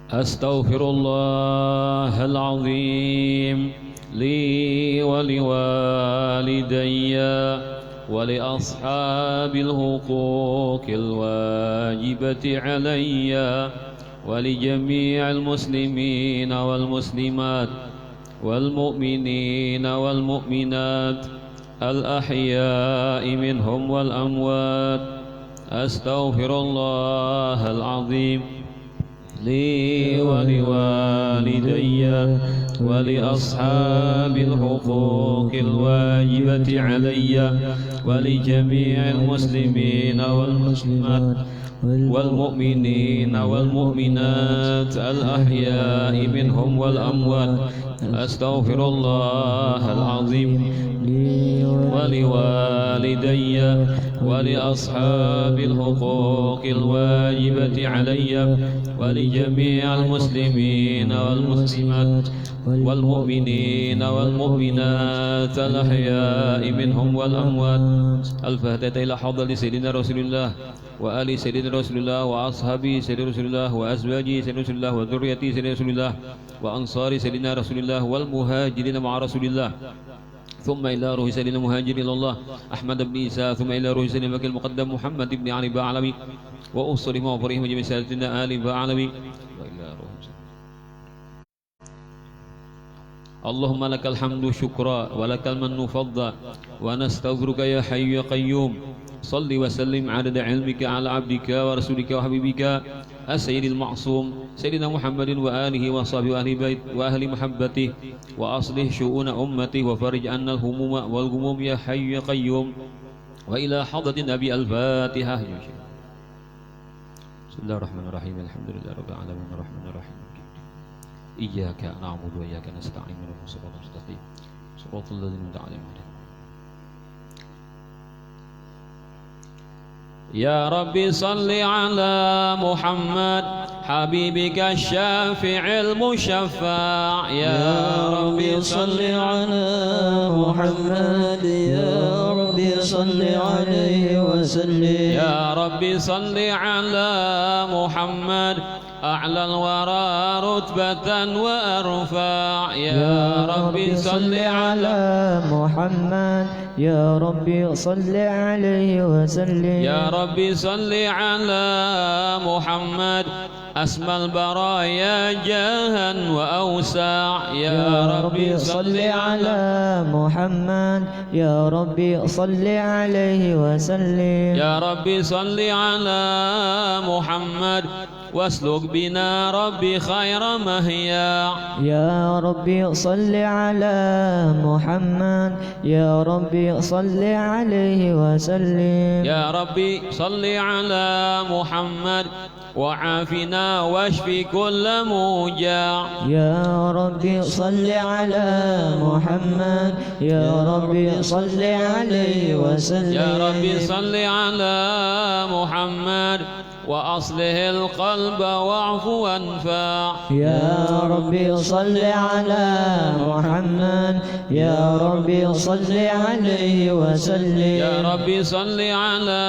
أستغفر الله العظيم لي ولوالدي ولأصحاب الحقوق الواجبة علي ولجميع المسلمين والمسلمات والمؤمنين والمؤمنات الأحياء منهم والأموات. أستغفر الله العظيم لي ولوالدي ولأصحاب الحقوق الواجبة علي ولجميع المسلمين والمسلمات والمؤمنين والمؤمنات الأحياء منهم والأموات. أستغفر الله العظيم لي ولوالدي ولأصحاب الحقوق الواجبة علي ولجميع المسلمين والمسلمات والمؤمنين والمؤمنات الأحياء منهم والأموات. الفاتحة إلى حضرة سيدنا رسول الله وآل سيدنا رسول الله وأصحابه سيدنا رسول الله وأزواجه سيدنا رسول الله وذريته سيدنا رسول الله وأنصار سيدنا رسول الله والمهاجرين مع رسول الله، ثم إلى روح سيدنا المهاجر إلى الله أحمد بن عيسى، ثم إلى روح سيدنا المكي المقدم محمد بن علي بعلمي وأسرهم وفرهم جميع سيدنا آل بعلمي وإلى روح اللهم لك الحمد شكرا ولك المن فضلا ونستغفرك يا حي يا قيوم. صل وسلم عدد علمك على عبدك ورسولك وحبيبك السيد المعصوم سيدنا محمد وآله وصحبه وأهل بيت وأهل محبته، وأصلح شؤون أمته وفرج عنا الهموم والغموم يا حي يا قيوم. وإلى حضرة النبي الفاتحة. بسم الله الرحمن الرحيم. الحمد لله رب العالمين الرحمن الرحيم إياك نعبد وإياك نستعين اهدنا الصراط المستقيم صراط الذين أنعمت عليهم. يا ربي صل على محمد حبيبك الشافع المشفع. يا ربي صل على محمد يا ربي صل عليه وسلم. يا ربي صل على محمد أعلى الورى رتبة وأرفع. يا ربي صل على محمد يا ربي صل عليه وسلم. يا ربي صل على محمد أسمى البرايا جاها وأوسع. يا ربي صل على محمد يا ربي صل عليه وسلم. يا ربي صل على محمد واسلك بنا ربي خير مهيا. يا ربي صل على محمد يا ربي صل عليه وسلم. يا ربي صل على محمد وعافنا واشفي كل موجع. يا ربي صل على محمد يا ربي صل عليه وسلم. يا ربي صل على محمد وأصله القلب واعف وانفع. يا ربي صل على محمد يا ربي صل عليه وسلم. يا ربي صل على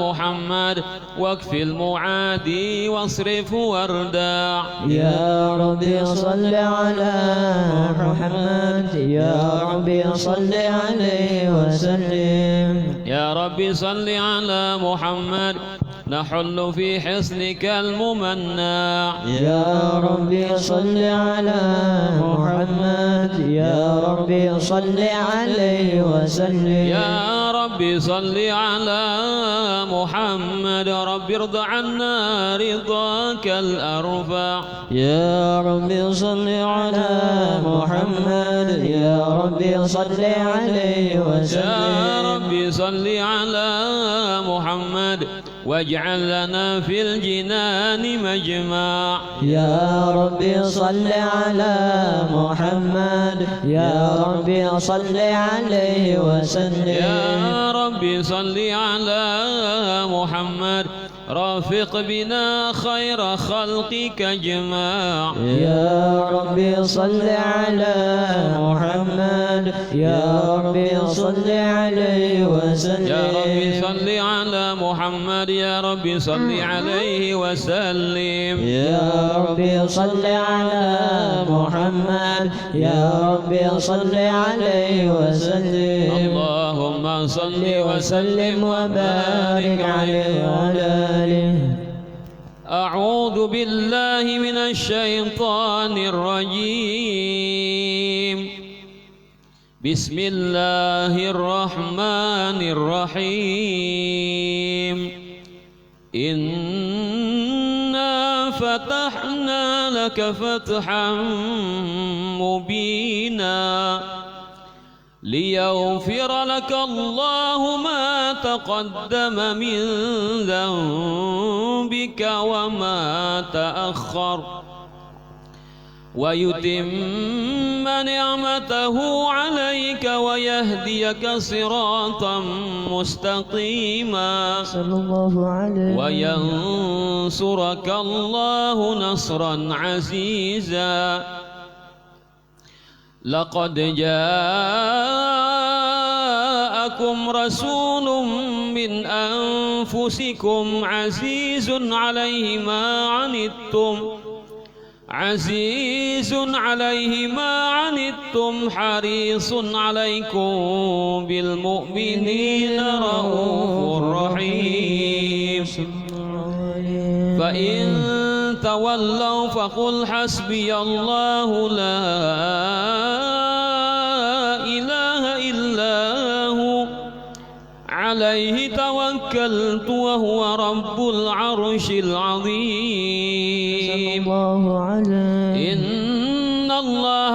محمد واكف المعادي واصرف واردع. يا ربي صل على محمد يا ربي صل عليه وسلم. يا ربي صل على محمد نحل في حصنك الممنع. يا ربي صل على محمد يا ربي صل عليه وسلم. يا ربي صل على محمد ربي ارض عنا رضاك الأرفع. يا ربي صل على محمد يا ربي صل عليه وسلم. يا ربي صل على محمد واجعل لنا في الجنان مجمع. يا ربي صل على محمد يا ربي صل عليه وسلم. يا ربي صل على محمد رافق بنا خير خلقك أجمع. يا ربي صل على محمد يا ربي صل عليه وسلم. يا ربي صل على محمد يا ربي صل عليه وسلم. يا ربي صل على محمد يا ربي صل عليه وسلم. اللهم صل وسلم وبارك عليه وعلى آله. أعوذ بالله من الشيطان الرجيم. بسم الله الرحمن الرحيم. إنا فتحنا لك فتحا مبينا ليغفر لك الله ما تقدم من ذنبك وما تأخر ويتم نعمته عليك ويهديك صراطا مستقيما صلى الله عليه وينصرك الله نصرا عزيزا. لقد جاءكم رسول من أنفسكم عزيز عليه ما عنتم حريص عليكم بالمؤمنين رؤوف رحيم. فإن تولوا فقل حسبي الله لا إله إلا هو عليه توكلت وهو رب العرش العظيم. إن الله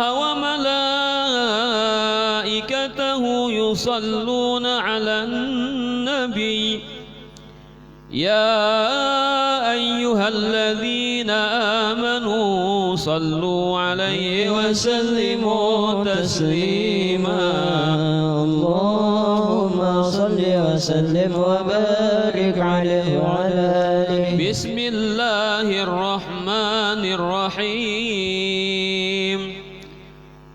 وملائكته يصلون على النبي يا أيها الذين آمنوا صلوا عليه وسلموا تسليما. اللهم صل وسلم وبارك عليه وعلى آله. بسم الله الرحمن الرحيم.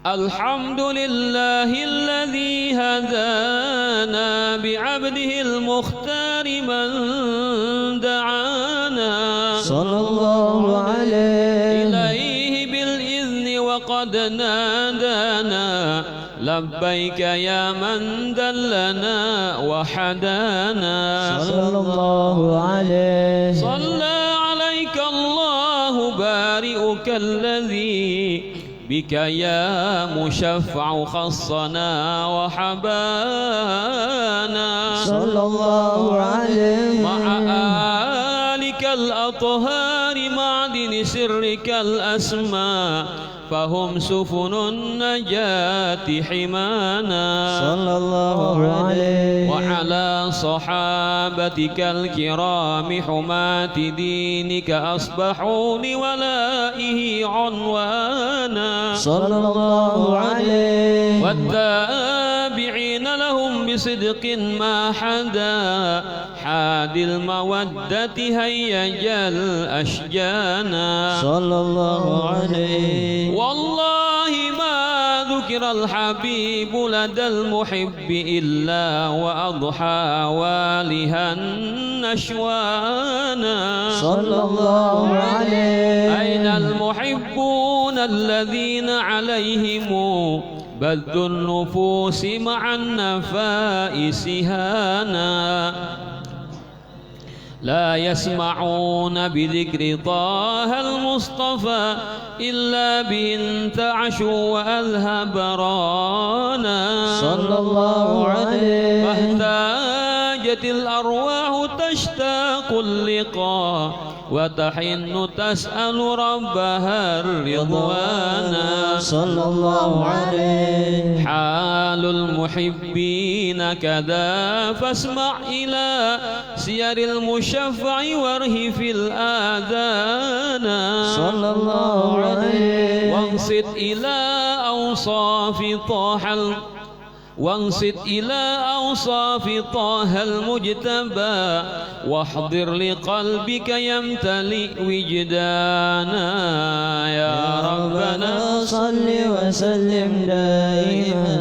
الحمد لله الذي هدانا بعبده المختار من دعانا صلى الله عليه إليه بالإذن وقد نادانا لبيك يا من دلنا وحدانا صلى الله عليه. صلى عليك الله بارئك الذي بك يا مشفع خصنا وحبانا صلى الله عليه مع آلك الأطهار معدن سرك الأسماء فهم سفن النجاة حمانا صلى الله عليه. وعلى صحابتك الكرام حماة دينك أصبحوا لولائه عنوانا صلى الله عليه. والتابعين لهم بصدق ما حدا حاد المودة هيج الأشجانا صلى الله عليه. والله ما ذكر الحبيب لدى المحب إلا وأضحى والها نشوانا صلى الله عليه. أين المحبون الذين عليهم بذ النفوس مع النفائس هانا لا يسمعون بذكر طه المصطفى إلا بنت عشو وأذهب رانا صلى الله عليه. فاحتاجت الأرواح تشتاق اللقاء وتحن تسأل ربها الرضوانا صلى الله عليه. حال المحبين كذا فاسمع إلى سير المشفع وارهف الآذان صلى الله عليه. وانصت إلى أوصاف طه وانصت إلى أوصاف طه المجتبى واحضر لقلبك يمتلئ وجدانا يا ربنا صل وسلم دائما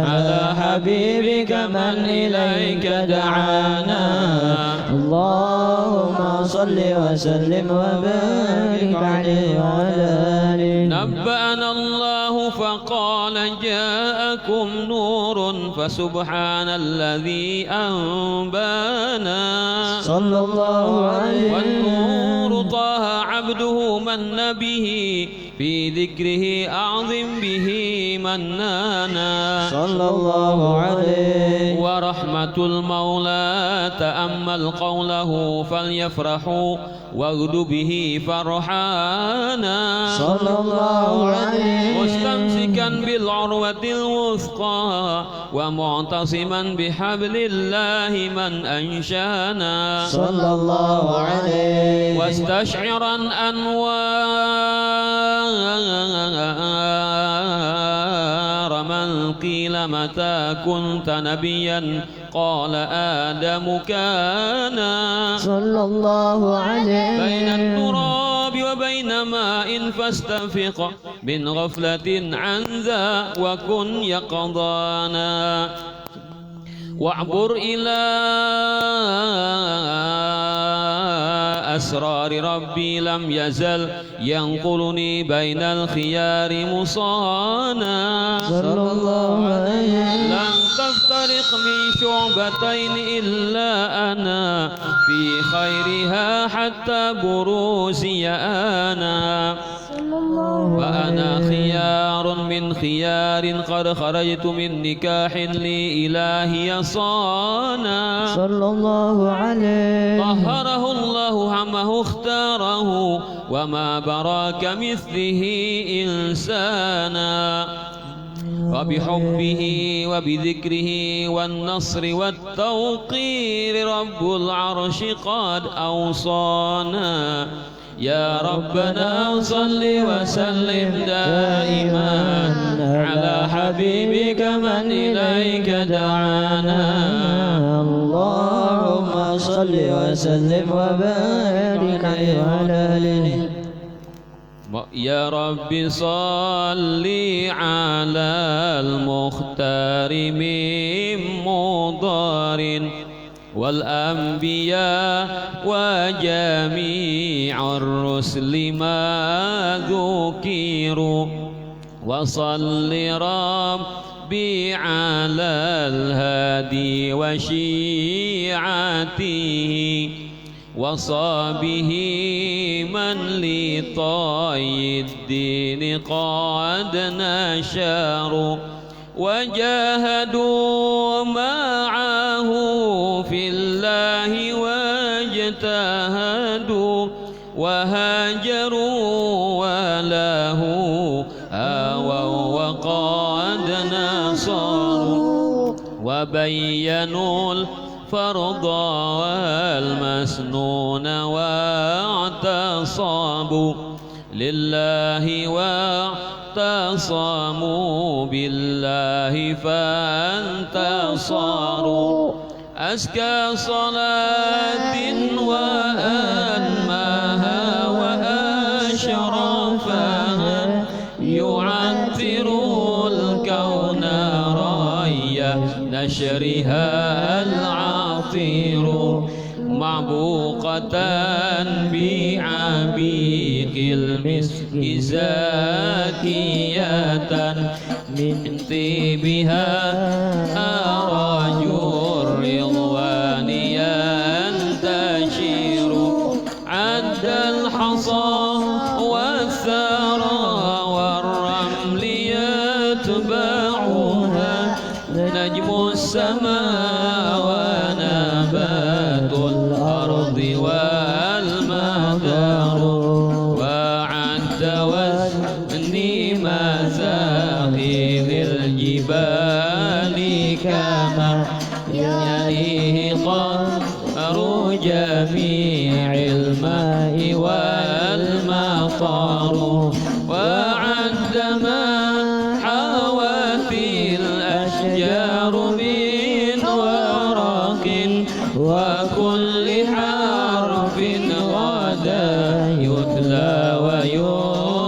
على حبيبك من إليك دعانا اللهم صل وسلم وبارك عليه وعلى آله. نبأنا الله فقال جاءكم نور فسبحان الذي أنبانا صلى الله عليه. والنور طه عبده من به في ذكره أعظم به منانا صلى الله عليه. ورحمة المولى تأمل قوله فليفرحوا واغد به فرحانا صلى الله عليه. مستمسكا بالعروة الوثقى ومعتصما بحبل الله من أنشانا صلى الله عليه. واستشعرا أنوار من قيل متى كنت نبيا قال آدم كانا صلى الله عليه. بين التراب وبين ماء فاستفق من غفلة عن ذا وكن يقظانا واعبر إلى أسرار ربي لم يزل ينقلني بين الخيار مصانا صلى الله عليه. لن تفترق من شعبتين إلا أنا في خيرها حتى بروزي أنا فأنا خيار من خيار قد خرجت من نكاح لي إلهي صانا صلى الله عليه. طهره الله عمه اختاره وما برا كمثله إنسانا وبحبه وبذكره والنصر والتوقير رب العرش قد أوصانا يا ربنا صل وسلم دائما على حبيبك من إليك دعانا اللهم صل وسلم وبارك عليه وعلى آله. يا رب صل على المختار من مضار والأنبياء وجميع الرسل ما ذكروا وصل ربي على الهادي وشيعته وصابه من لطي الدين قد نشروا وجاهدوا معه في الله واجتهدوا وهاجروا وله آووا وقد نصروا وبينوا الفرض والمسنون واعتصموا لله واعتصموا بالله فانتصروا أزكى صلاة وأنماها وأشرفها يعطر الكون رايا نشرها العطير معبوقة بعبيق المسك زاكية من طيبها أراج الرضوان ينتشر عد الحصى والثرى والرمل يتبعها نجم السماء ونبات الأرض والمدار وعد وزني مزاقي الجبال كما يليه قدر جميع الماء والمطر وعد ما حوت الأشجار يتلى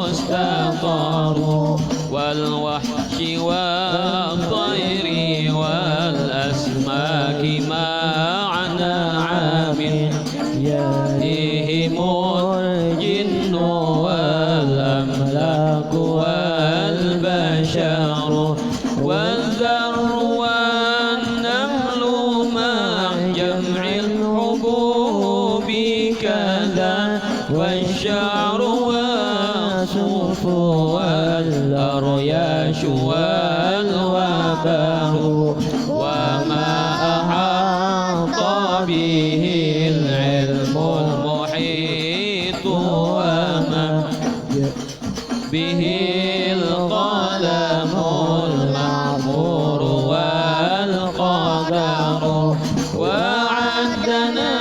ويستطار والوحش والطير والأسماك مع نعم يأتيهم الجن والأملاك والبشر والذر والنمل مع جمع الحبوب كذا والشعر والصوف والأرياش والوبر وما أحاط به العلم المحيط وما به القلم المعمور والقدر وعدنا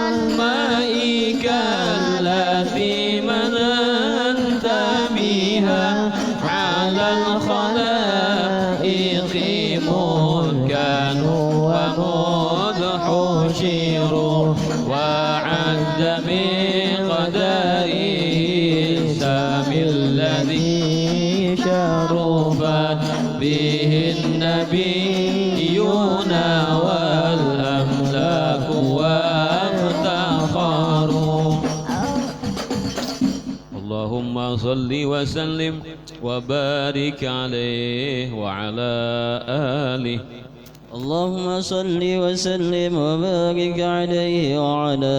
الملائكة التي مننت بها على الخلائق ملكا ومذ حشروا وعد بقدره السام الذي شرفت به النبيون والأملاك وافتخروا. اللهم صل وسلم وبارك عليه وعلى آله. اللهم صل وسلم وبارك عليه وعلى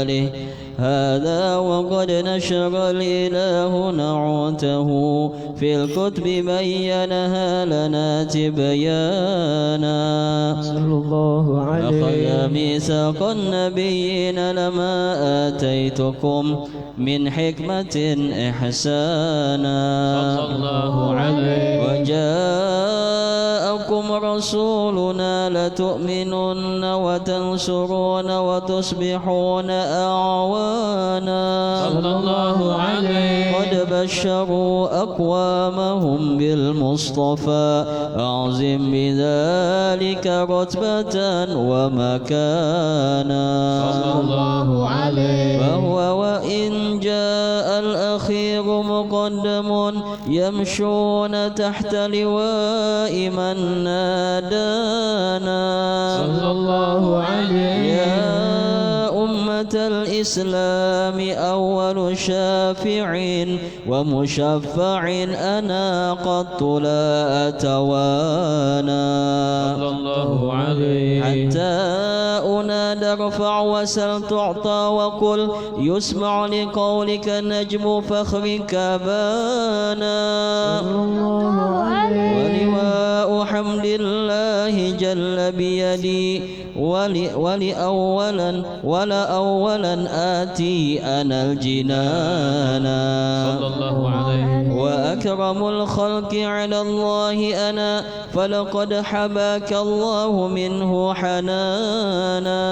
آله. هذا وقد نشر الإله نعوته في الكتب بينها لنا تبيانا صلى الله عليه. أخذ ميثاق النبيين لما آتيتكم من حكمة إحسانا صلى الله عليه. وجاءكم رسولنا لتؤمنن وتنصرون وتصبحون أعوانا صلى الله عليه. قد بشروا أقوامهم بالمصطفى أعظم بذلك رتبة ومكانا صلى الله عليه. فهو وإن جاء الأخير مقدم يمشون تحت لواء من نادانا صلى الله عليه. يا أمة الإسلام أول شافع ومشفع أنا قط لا أتوانى صلى الله عليه. حتى أنادى ارفع وسل تعطى وقل يسمع لقولك نجم فخرك بانا ولواء حمد الله جل بيدي ولأولا آتي أنا الجنانا صلى الله عليه. وأكرم الخلق على الله أنا فلقد حباك الله منه حنانا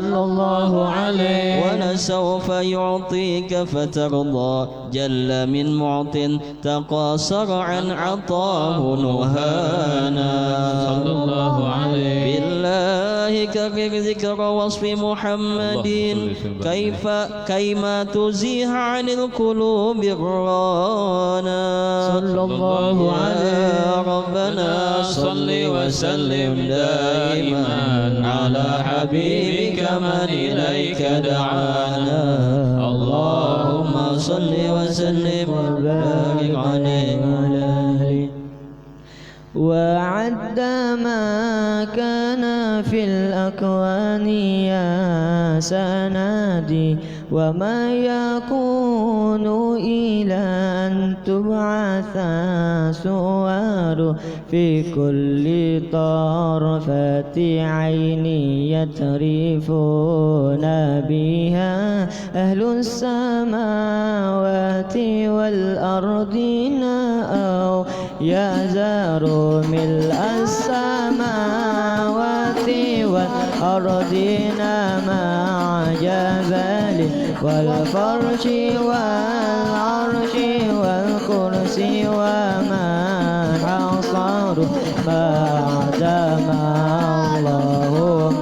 صلى الله عليه. ولسوف يعطيك فترضى جل من معط تقاصر عن عطاه نهانا صلى الله عليه. بالله كرر ذكر وصف محمد كيما تزيح عن القلوب الرانا صلى الله عليه. يا ربنا صل وسلم دائما على حبيبك من إليك دعانا اللهم صل وسلم وبارك عليه وعلى آله. وعد ما كان في الأكوان يا سنادي وما يكون إلى أن تبعث سوار في كل طرفة عين يترفون بها أهل السماوات والأرضين أو يزار ملء السماوات والأرضين مع جبال والفرش والعرش والكرسي وما حصر ما دام الله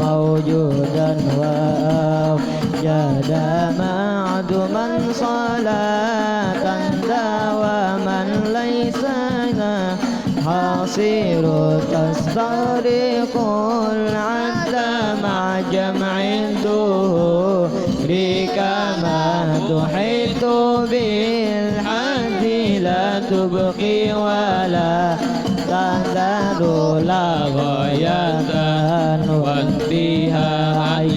موجودا وأوجد معد من صار ولا تندى ومن ليس حصير تستغرق العد مع جمع الدهور كما تحيط بالحد لا تبقي ولا تذر لا غاية وانتهاء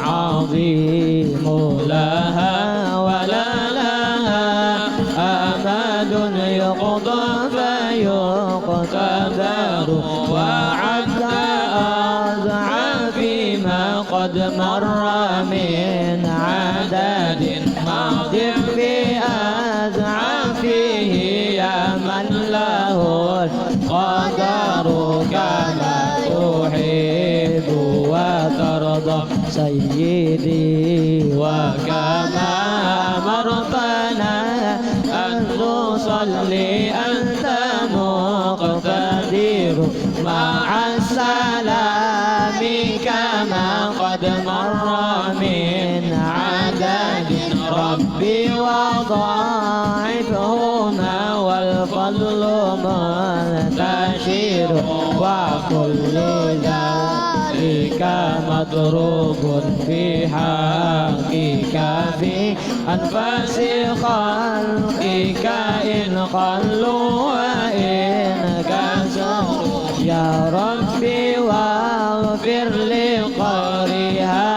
عظيم لها ولا لها أمد يقضى فيقتدر وعد أضعاف ما قد مر من عدد ماض بأضعافه يا من له القدر كما تحب وترضى سيدي وكما أمرتنا أن نصلي أنت مقتدر مع السلام كما قد مر من عدد ربي وضاعفهما والفضل منتشر وكل ذلك مضروب في حقك في أنفاس خلقك إن قلوا وإن كسروا يا ربي واغفر لقارئها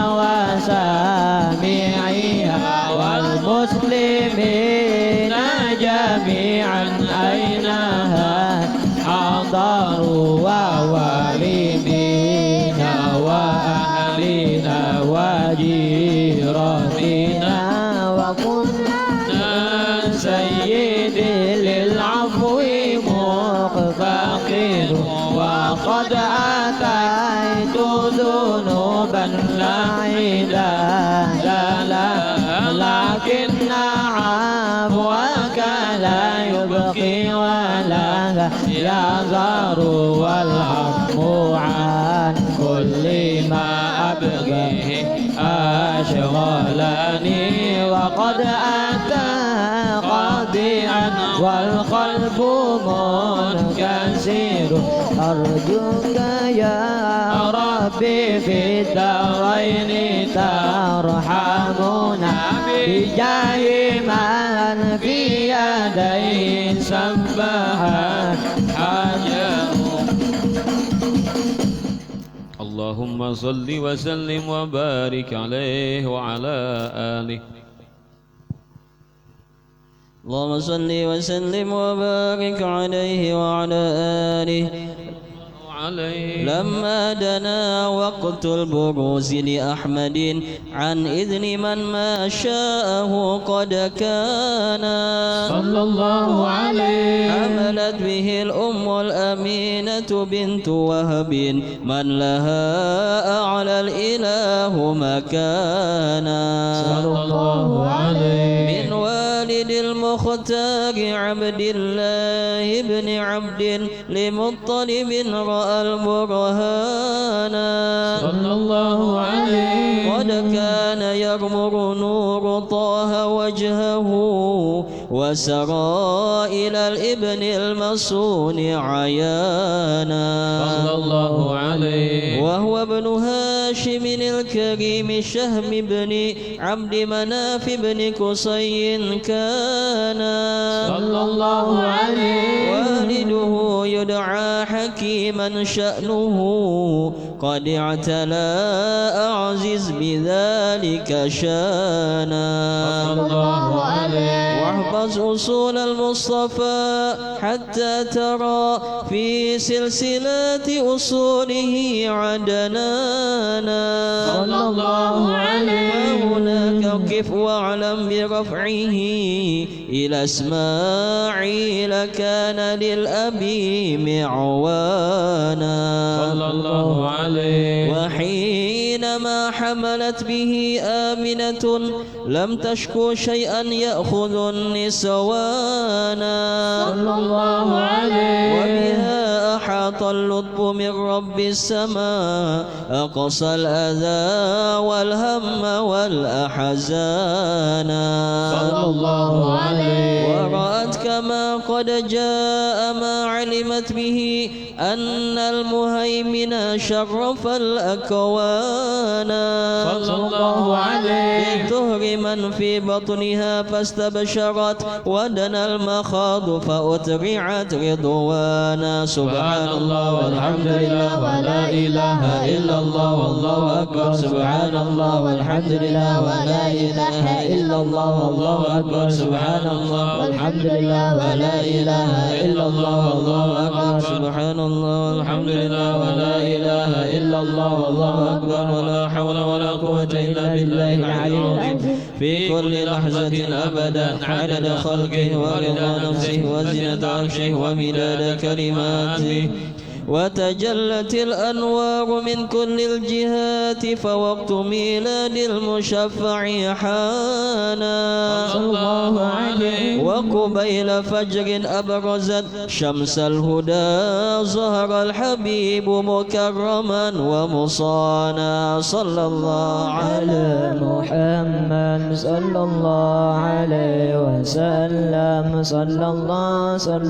وسامعيها والمسلمين جميعا أينها حضروا ووالدينا وأهلنا وجيراننا وكنا سيدي للعفو مقتقر وقد أتيت ذنوبا لا عداد لها لكن عفوك لا يبقي ولا يذر والعفو عن كل ما أبغيه أشغلني وقد أتى قاضيا والقلب منكسر أرجوك يا ربي في الدارين ترحمنا بجاه من في يديه سبحان حاجه. اللهم صل وسلم وبارك عليه وعلى آله. اللهم صل وسلم وبارك عليه وعلى آله. لما دنا وقت البروز لأحمد عن إذن من ما شاءه قد كان صلى الله عليه. حملت به الأم الأمينة بنت وهب من لها أعلى الإله مكانا صلى الله عليه. من والد المختار عبد الله بن عبد لمطلب رأى البرهان صلى الله عليه. قد كان يغمر نور طه وجهه وسرى إلى الابن المصون عيانا صلى الله عليه. وهو ابن هاشم الكريم شهم بن عبد مناف بن قصي كان صلى الله عليه. والده يدعى حكيما شأنه قد اعتلى أعزز بذلك شانا صلى الله عليه. واحفظ أصول المصطفى حتى ترى في سلسلة أصوله عدنانا صلى الله عليه. وهناك قف واعلم برفعه إلى إسماعيل كان للأبي معوانا صلى الله عليه. وحينما حملت به آمنة لم تشكو شيئا يأخذ النسوانا صلى الله عليه. وبها أحاط اللطف من رب السماء أقصى الأذى والهم والأحزان صلى الله عليه. ورأت كما قد جاء ما علمت به أن المهيمن شرف الأكوان صلى الله عليه. بالطهر من في بطنها فاستبشرت ودنا المخاض فأترعت رضوانا سبحان الله والحمد لله ولا إله إلا الله والله أكبر سبحان الله والحمد لله ولا إله إلا الله والله أكبر سبحان الله والحمد لله ولا إله إلا الله والله أكبر سبحان الله والحمد لله ولا إله إلا الله والله أكبر ولا حول ولا قوة إلا بالله العلي العظيم في كل لحظة أبدا عدد خلقه ورضا نفسه وزنة عرشه ومداد كلماته وتجلت الأنوار من كل الجهات فوقت ميلاد المشفع حانا صلى الله عليه. وقبيل فجر أبرزت شمس الهدى ظهر الحبيب مكرما ومصانا صلى الله على محمد صلى الله عليه وسلم صلى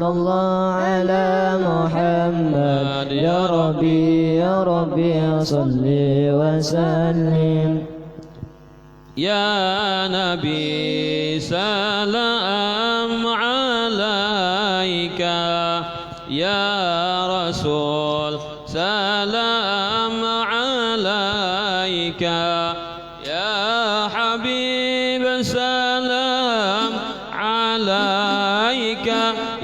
الله على محمد يا ربي صل وسلم. يا نبي سلام عليك يا رسول سلام عليك يا حبيب سلام عليك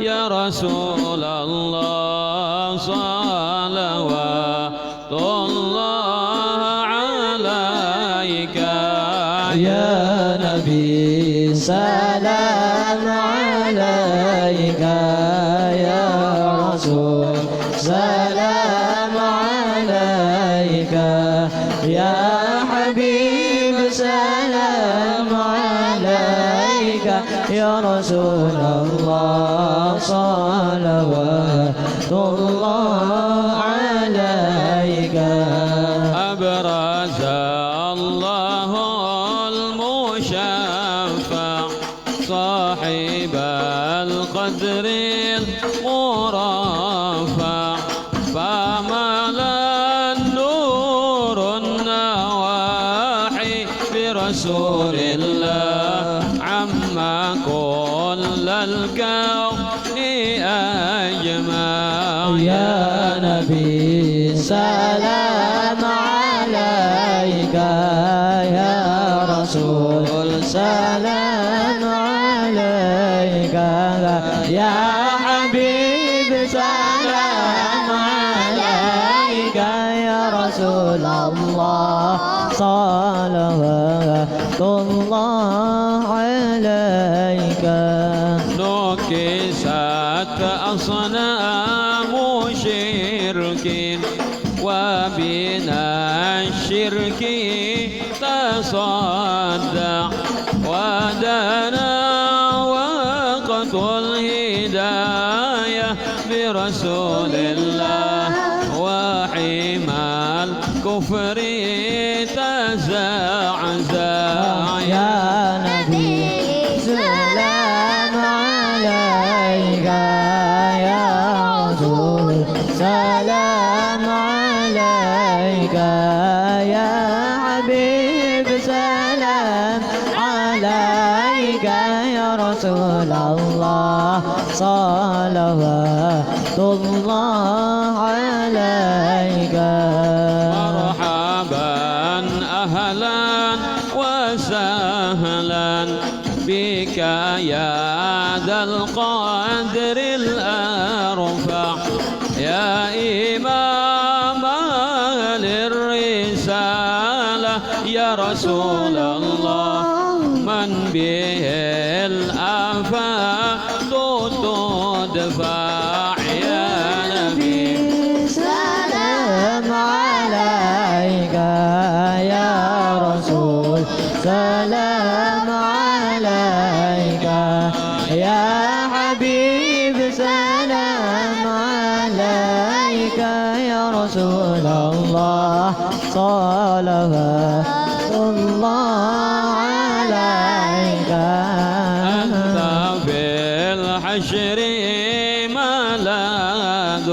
يا رسول الله صلوات الله عليك يا نبي سلام عليك يا رسول سلام عليك يا حبيب سلام عليك يا رسول الله صلوات الله عليك. أبرز الله المشفع صاحب القدر المرفع فملا النور النواحي برسول الله عما كل الكون أجمع. يا نبي سلام عليك يا رسول سلام عليك يا حبيب سلام عليك يا رسول الله صلوات الله عليك. نكست أصنام شرك وبنا الشرك تصدع ودنا وقت الهداية برسول الله وحمى الكفر تزعزع. يا نبي سلام عليك يا رسول سلام عليك يا حبيب سلام عليك يا رسول الله صلوات الله عليك. مرحبا أهلا وسهلا بك يا ذا القدر الأرفع يا إمام للرسالة يا رسول الله من به الآفات تدفع. يا نبي سلام عليك يا سلام عليك يا حبيب سلام عليك يا رسول الله صلوات الله عليك أنت في الحشر ملاذ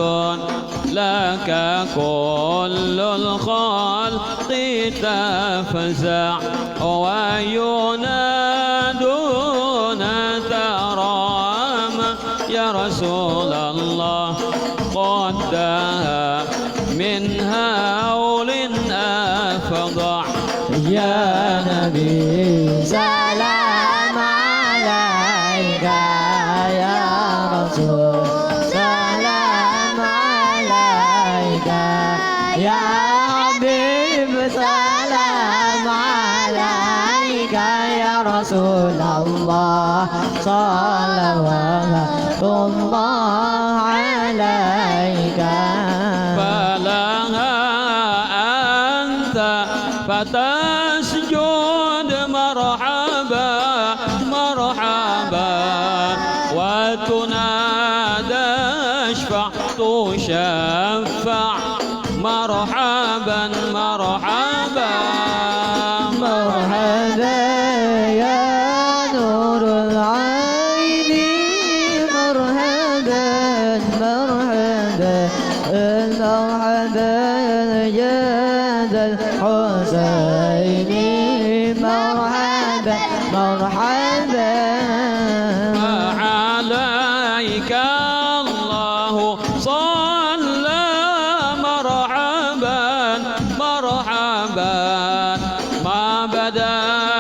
لك كل الخلق تفزع وينادون تراما يا رسول الله قدها من هول أفضع يا نبي سلام عليك يا رسول سلام عليك يا حبيب سلام عليك يا رسول الله صلوات الله عليك فلها أنت فتسجد مرحبا مرحبا وتنادى اشفع تشفع مرحبا مرحبا مرحبا يا نور العين مرحبا مرحبا مرحبا يا ذا الحسين مرحبا مرحبا عليك الله صلى مرحبا مرحبا ما بدا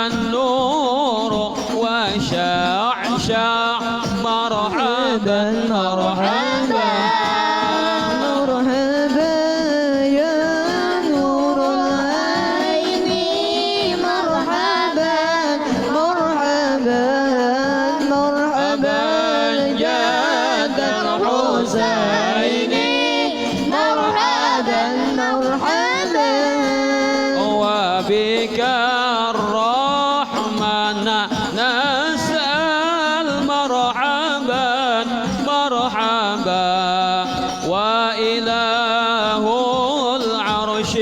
النور وشعشع مرحبا مرحبا مرحبا يا نور العين مرحبا مرحبا مرحبا يا ذا الحسين مرحبا مرحبا وبك الرحمن نسأل مرحبا مرحبا وإله العرش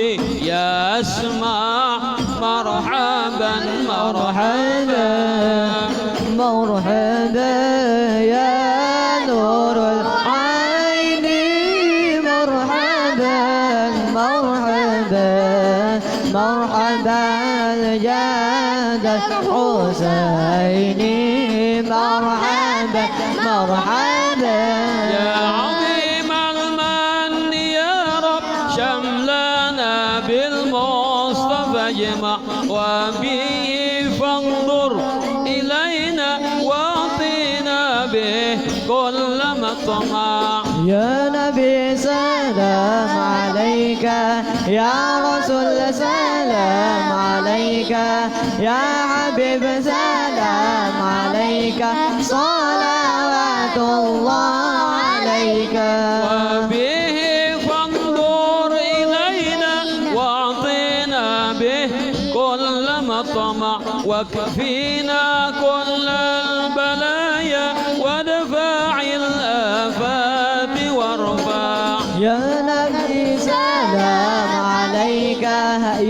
يسمع مرحبا مرحبا مرحبا يا نور العين مرحبا مرحبا مرحبا يا ذا الحسين مرحبا مرحبا يا عظيم المن يا رب شملنا بالمصطفى اجمع وبه فانظر إلينا واعطنا به كل مطمع يا نبي سلام عليك يا رسول سلام عليك يا حبيب سلام عليك صلوات الله عليك وبه فانظر إلينا واعطنا به كل مطمع وكفينا كل البلايا ودفاع الآفات وارفع يا نبي سلام عليك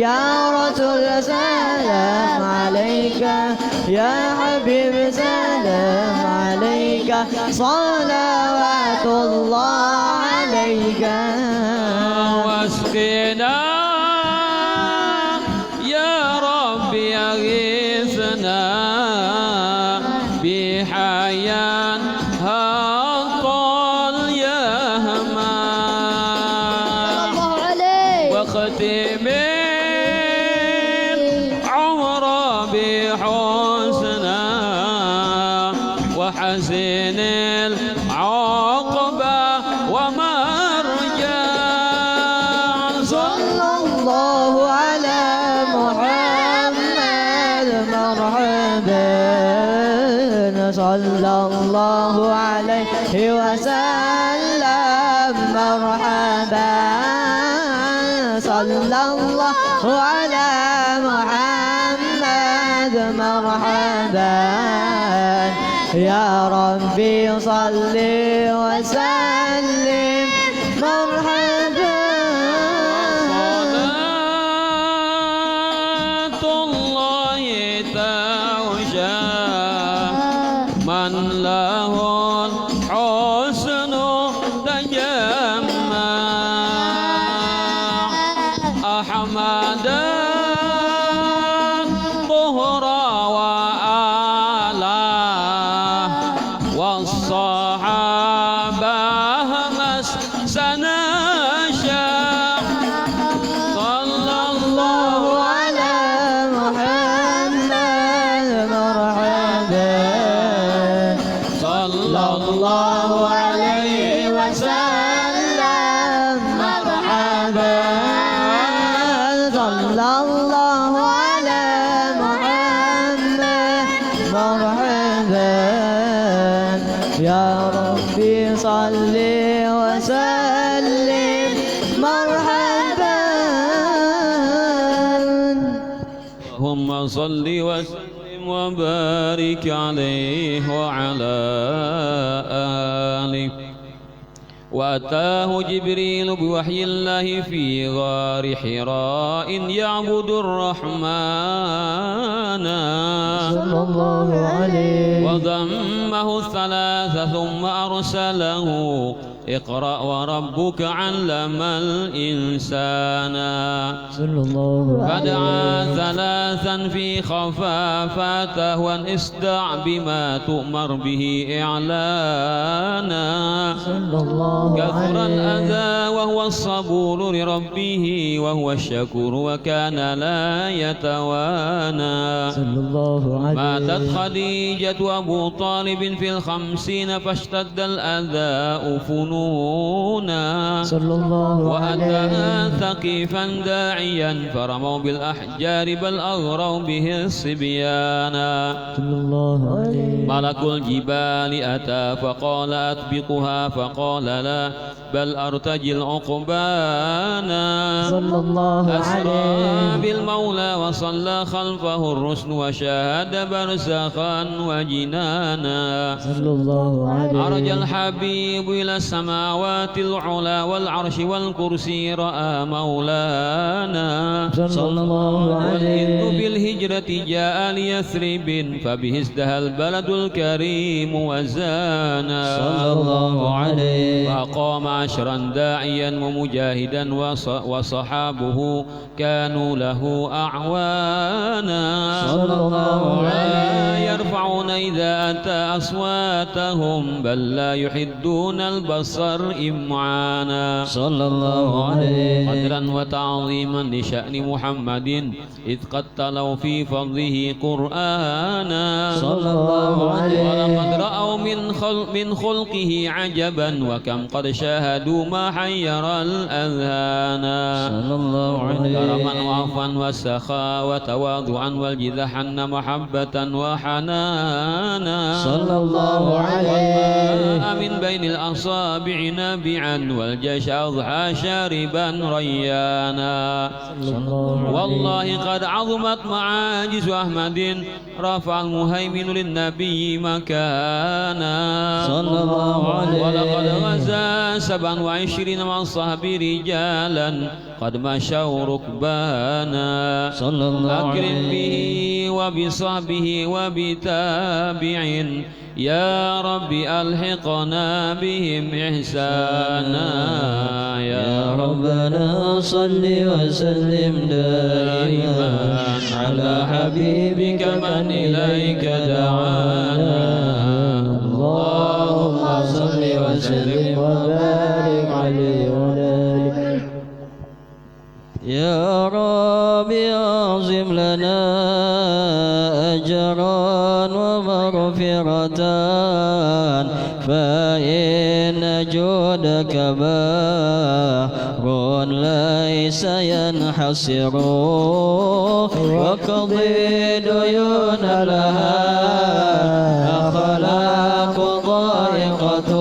يا رسول سلام عليك يا حبيب سلام عليك صلوات الله عليك واسقنا يا رب يغيثنا بحياة هطال يا همان واختم العمر بحسنا وحسن العقبة ومرجع صلى الله على محمد مرحبا صلى الله عليه وسلم مرحبا صلى الله على محمد مرحبا يا ربي صل وسلم مرحبا صلاة الله تغشى من له الحسن تجمع أحمدا طهرا وآله والصحابة مسنا شاء صلى الله على محمد مرحبا صلى الله عليه وسلم مرحبا صلى الله على محمد مرحبا يا ربي صل وسلم مرحبا اللهم صل وسلم وبارك عليه وعلى آله. وأتاه جبريل بوحي الله في غار حراء يعبد الرحمن صلى الله عليه وضمه الثلاث ثم أرسله اقرأ وربك علم الإنسان صلى الله عليه فدعا ثلاثا في خفافته أن اصدع بما تؤمر به إعلانا صلى الله كثر عليه الأذى وهو الصبور لربه وهو الشكور وكان لا يتوانى صلى الله عليه ماتت خديجة أبو طالب في 50 فاشتد الأذى فنونا صلى الله عليه وأتى ثقيفا داعيا فرموا بالأحجار بل أغروا به الصبيان صلى الله عليه ملك الجبال أتى فقال أطبقها فقال لا بل أرتجي العقبان صلى الله أسرى عليه بالمولى وصلى خلفه الرسل وشاهد برزخا وجنانا صلى الله عليه عرج الحبيب إلى السماوات العلى والعرش والكرسي رأى مولانا صلى الله والإذن عليه بالهجرة جاء ليثرب فبه ازدهى البلد الكريم وزانا صلى الله عليه فأقام عشرا داعيا ومجاهدا وصحابه كانوا له أعوانا صلى الله لا عليه يرفعون إذا أتى أصواتهم بل لا يحدون البصر إمعانا صلى الله عليه قدرا وتعظيما لشأن محمد إذ قد تلوا في فضله قرآنا صلى الله عليه ولقد رأوا من خلقه عجبا وكم قد شاهدوا ما حير الأذهان صلى الله عليه كرما وعفوا والسخاء وتواضعا والجذحن محبة وحنانا صلى الله عليه من بين الأصابع نابعا والجيش أضحى شاربا ريانا صلى الله عليه والله قد عظمت معاجز أحمد رفع المهيمن للنبي مكانا صلى الله عليه ولقد غزا 27 من صحب رجالا قد مشوا ركبانا صلى الله أكرم عليه به وبصحبه وبتابع يا رب ألحقنا بهم إحسانا يا ربنا صل وسلم دائما على حبيبك من إليك دعانا اللهم صل وسلم وبارك عليه وعلى آله يا رب أعظم لنا أجرا ومغفرة فإن جودك بحر ليس ينحصر وقضي ديون لها أخلاق ضائقة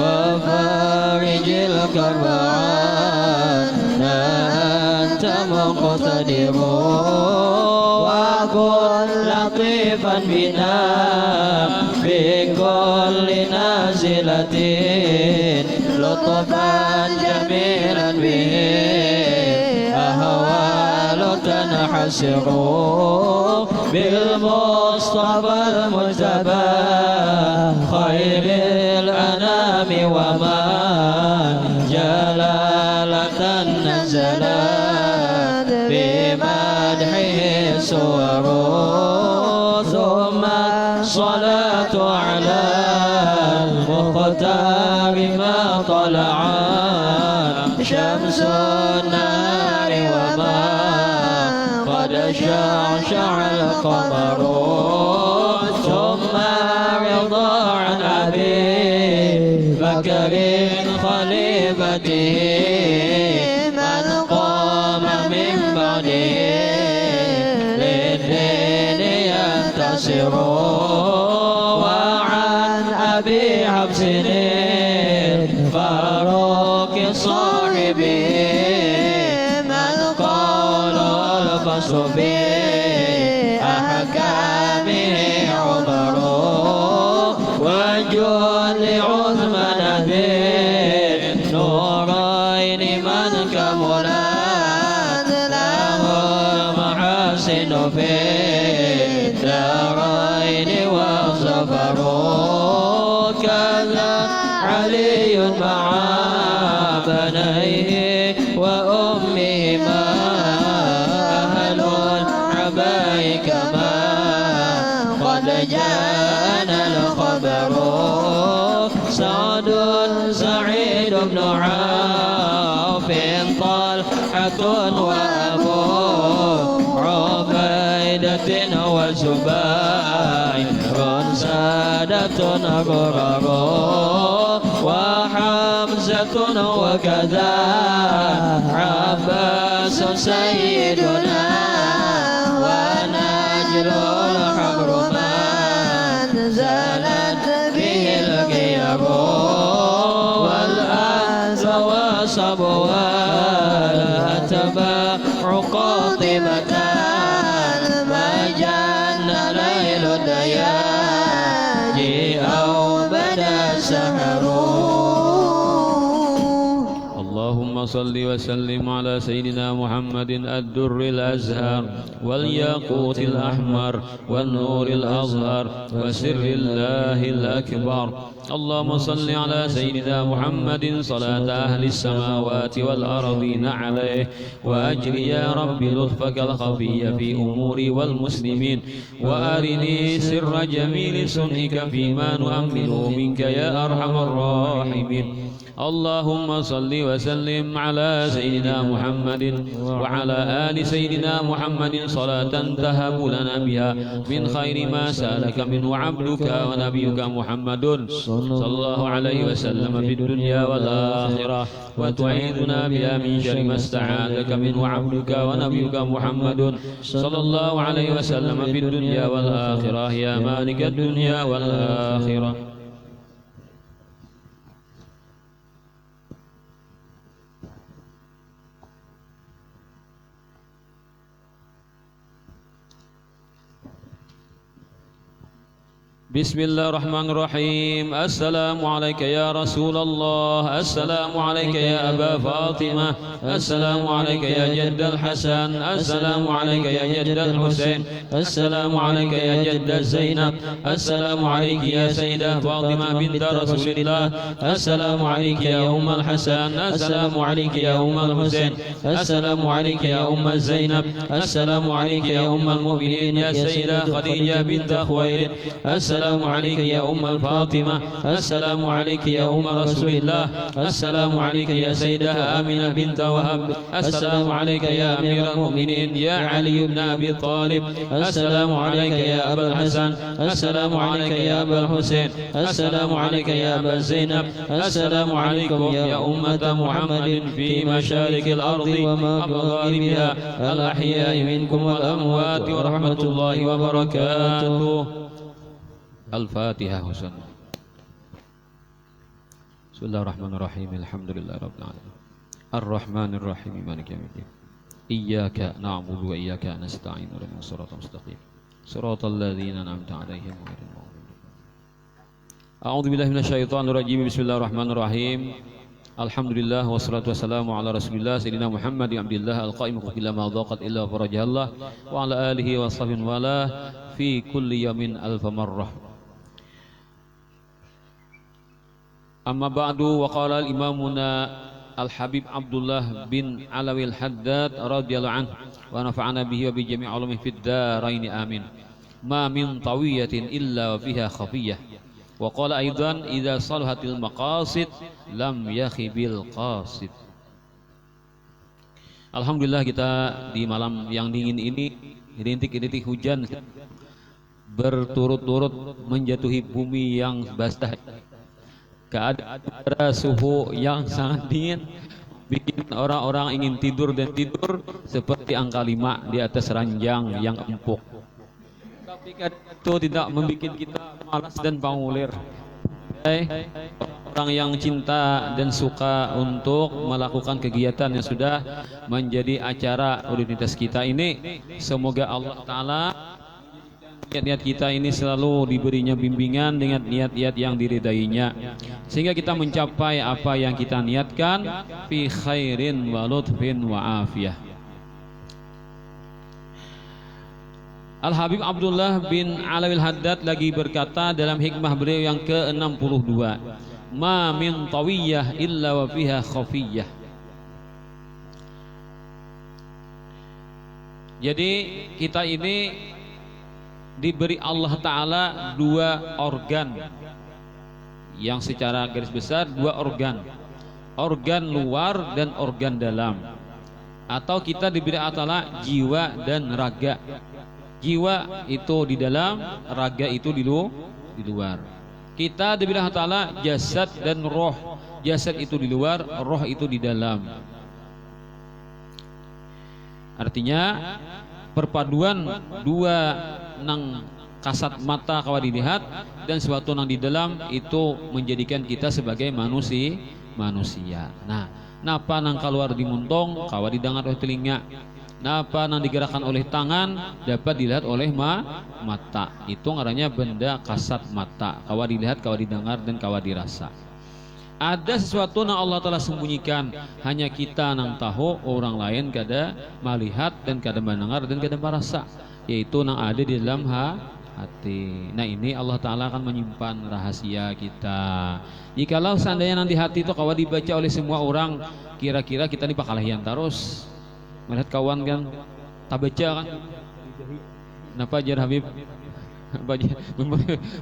وفارج الكرب عنا أنت مقتدر وأقول بنا في كل نازلة لطفا جميلا به أهوال تنحسر بالمصطفى المجتبى خير الأنام وما جلالة نزلت بمدحه سور ثم الصلاة على المختار ما طلعت شمس النار وما قد شعشع القمر ثم رضا عن أبي بكر خليفته من قام من بعده للدين ينتصر وعن أبي حفص فاروق صاحبه من قال الفصل بأحكامه عمر وجل عثمان بالنورين من كملت له المحاسن في الدارين والظفر كذا علي مع بنيه وأمهما أهل العباء كما قد جاءنا الخبر سعد سعيد بن عوف طلحة وأبو عبيدة وزبير سادة غرر وحمزة وكذا عباس سيدنا ونجل الحمر من زالت به الغير والأنس وصبوا الأتباع قاطبة ما جن ليل الدياجي أو بدا سحر. اللهم صل وسلم على سيدنا محمد الدر الأزهر والياقوت الأحمر والنور الأزهر وسر الله الأكبر. اللهم صل على سيدنا محمد صلاة أهل السماوات والأرضين عليه وأجري يا رب لطفك الخفي في أموري والمسلمين وأرني سر جميل سنك فيما نؤمله منك يا أرحم الراحمين. اللهم صل وسلم على سيدنا محمد وعلى آل سيدنا محمد صلاة تهب لنا بها من خير ما سألك منه عبدك ونبيك محمد صلى الله عليه وسلم في الدنيا والآخرة وتعيذنا بها من شر ما استعاذك منه عبدك ونبيك محمد صلى الله عليه وسلم في الدنيا والآخرة يا مالك الدنيا والآخرة. بسم الله الرحمن الرحيم. السلام عليك يا رسول الله، السلام عليك يا أبا فاطمة، السلام عليك يا جد الحسن، السلام عليك يا جد الحسين، السلام عليك يا جد زينب، السلام عليك يا سيدة فاطمة بنت رسول الله، السلام عليك يا أم الحسن، السلام عليك يا أم الحسين، السلام عليك يا أم زينب، السلام عليك يا أم المؤمنين يا سيدة خديجة بنت خويلد، السلام عليك يا أم الفاطمة، السلام عليك يا أم رسول الله، السلام عليك يا سيدة آمنة بنت وهب، السلام عليك يا أمير المؤمنين يا علي بن أبي طالب، السلام عليك يا أبا الحسن، السلام عليك يا أبا الحسين، السلام عليك يا أبا زينب، السلام عليكم يا أمة محمد في مشارق الأرض ومغاربها الأحياء منكم والأموات ورحمة الله وبركاته. الفاتحة. حسن. بسم الله الرحمن الرحيم. الحمد لله رب العالمين الرحمن الرحيم مالك يوم الدين إياك نعبد وإياك نستعين اهدنا الصراط المستقيم Shiratal ladzina an'amta 'alaihim ghairil maghdubi 'alaihim. A'udzu billahi minasyaitonir rajim. Bismillahirrahmanirrahim. Alhamdulillah wassalatu wassalamu ala Rasulillah sayyidina Muhammad abdillah al-qaim illa ma dhaqat illa farajallah wa ala alihi wa sahbihi wala fi kulli yamin alf marrah. Amma ba'du, wa qala al-imamuna al-habib Abdullah bin Alawi al-Haddad radhiyallahu anhu wa nafa'ana bihi wa bi jami' ulumihi fid dharain amin. Ma min tawiyatin illa wa fiha khafiyah. Wa qala aidan idza salahatil maqasid lam yakhibil qasid. Alhamdulillah kita di malam yang dingin ini rintik-rintik hujan berturut-turut menjatuhi bumi yang basah. Keadaan suhu yang sangat dingin bikin orang-orang ingin tidur dan tidur seperti angka 5 di atas ranjang yang empuk. Tapi itu tidak membuat kita malas dan pangulir. Orang yang cinta dan suka untuk melakukan kegiatan yang sudah menjadi acara rutinitas kita ini, semoga Allah Ta'ala niat-niat kita ini selalu diberinya bimbingan dengan niat-niat yang diridainya, sehingga kita mencapai apa yang kita niatkan fi khairin wa lutfin wa afiyah. Al-Habib Abdullah bin Alawi al-Haddad lagi berkata dalam hikmah beliau yang ke-62, ma min tawiyah illa wa fiha khafiyah. Jadi kita ini diberi Allah Ta'ala 2 organ yang secara garis besar 2 organ luar dan organ dalam, atau kita diberi Allah Ta'ala jiwa dan raga. Jiwa itu di dalam, raga itu di luar. Kita diberi Allah Ta'ala jasad dan roh. Jasad itu di luar, roh itu di dalam. Artinya perpaduan 2 nang kasat mata kawa dilihat dan suatu nang di dalam itu menjadikan kita sebagai manusia. Nah, napa nang keluar di muntong kawa didengar oleh telinga, napa nang digerakkan oleh tangan dapat dilihat oleh mata. Itu ngarannya benda kasat mata, kawa dilihat, kawa didengar, dan kawa dirasa. Ada sesuatu yang Allah telah sembunyikan, hanya kita nang tahu, orang lain kada melihat dan kada mendengar dan kada merasa, yaitu nang ada di dalam hati. Nah, ini Allah Ta'ala akan menyimpan rahasia kita. Jikalau seandainya nang di hati itu kawa dibaca oleh semua orang, kira-kira kita ini bakal hian terus. Melihat kawan kan tak baca kan, kenapa ajar Habib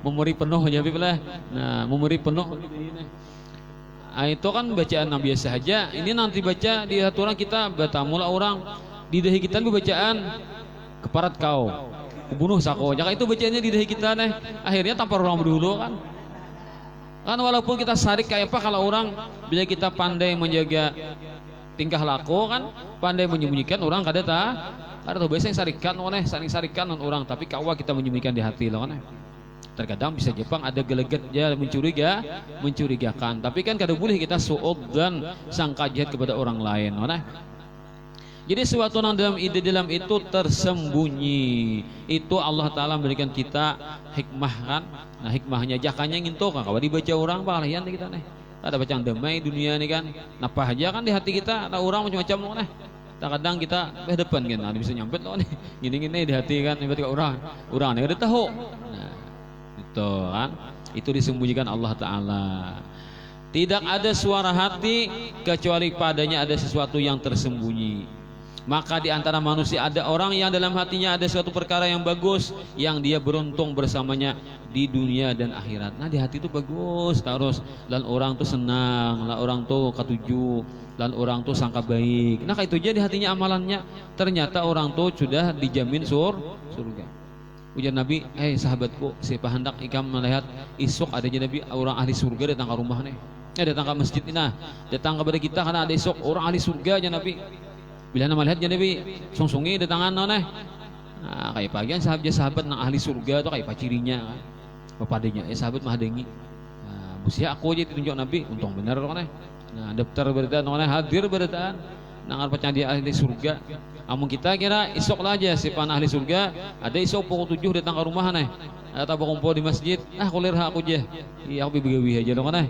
memori penuh aja Habib lah. Nah, memori penuh itu kan bacaan yang biasa saja. Ini nanti baca di hati orang kita batamula orang di dahi kita bacaan keparat kau bunuh sako, jangan itu bacaannya di dahi kita nih. Akhirnya tanpa orang berdulu kan walaupun kita sarik kayak apa, kalau orang bila kita pandai menjaga tingkah laku kan, pandai menyembunyikan orang kada tahu biasa yang saling sarikan orang, tapi kawa kita menyembunyikan di hati loh kan. Terkadang bisa Jepang ada geleget ya mencurigakan, tapi kan kada boleh kita suud dan sangka jahat kepada orang lain kan. Jadi sesuatu yang dalam itu tersembunyi, itu Allah Ta'ala memberikan kita hikmah kan. Nah, hikmahnya jakanya nginto kan kawa dibaca orang balayan kita nih. Ada bacaan damai dunia ini kan, napa aja kan di hati kita ada orang macam-macam loh nih. Kadang kita depan kan, ada bisa nyampet loh nih, gini-gini di hati kan, tiba-tiba orang nih ada tahu. Nah, itu kan, itu disembunyikan Allah Ta'ala. Tidak ada suara hati kecuali padanya ada sesuatu yang tersembunyi. Maka di antara manusia ada orang yang dalam hatinya ada suatu perkara yang bagus, yang dia beruntung bersamanya di dunia dan akhirat. Nah, di hati itu bagus terus, dan orang tuh senang, dan orang tuh ketujuh, dan orang tuh sangka baik. Nah, itu aja di hatinya amalannya. Ternyata orang tuh sudah dijamin surga. Ujar Nabi, sahabatku, siapa hendak ikam melihat esok adanya Nabi orang ahli surga datang ke rumah nih. Datang ke masjid ini, nah, datang kepada kita karena ada esok orang ahli surga aja Nabi. Bila nama lihat jadi sungsungi di tangan noneh. Nah, kayak bagian sahabat nang ahli surga tuh kayak pacirinya kan. Pepadanya sahabat mah dengi. Nah, busia aku aja ditunjuk Nabi, untung benar kan. Nah, daftar berita noneh hadir berita. nangar percaya ahli surga. Amun kita kira isok lah aja si pan ahli surga, ada isok pukul 7 datang ke rumah nih. Atau kumpul di masjid, kulir aku aja. Iya aku begawi aja dong kan.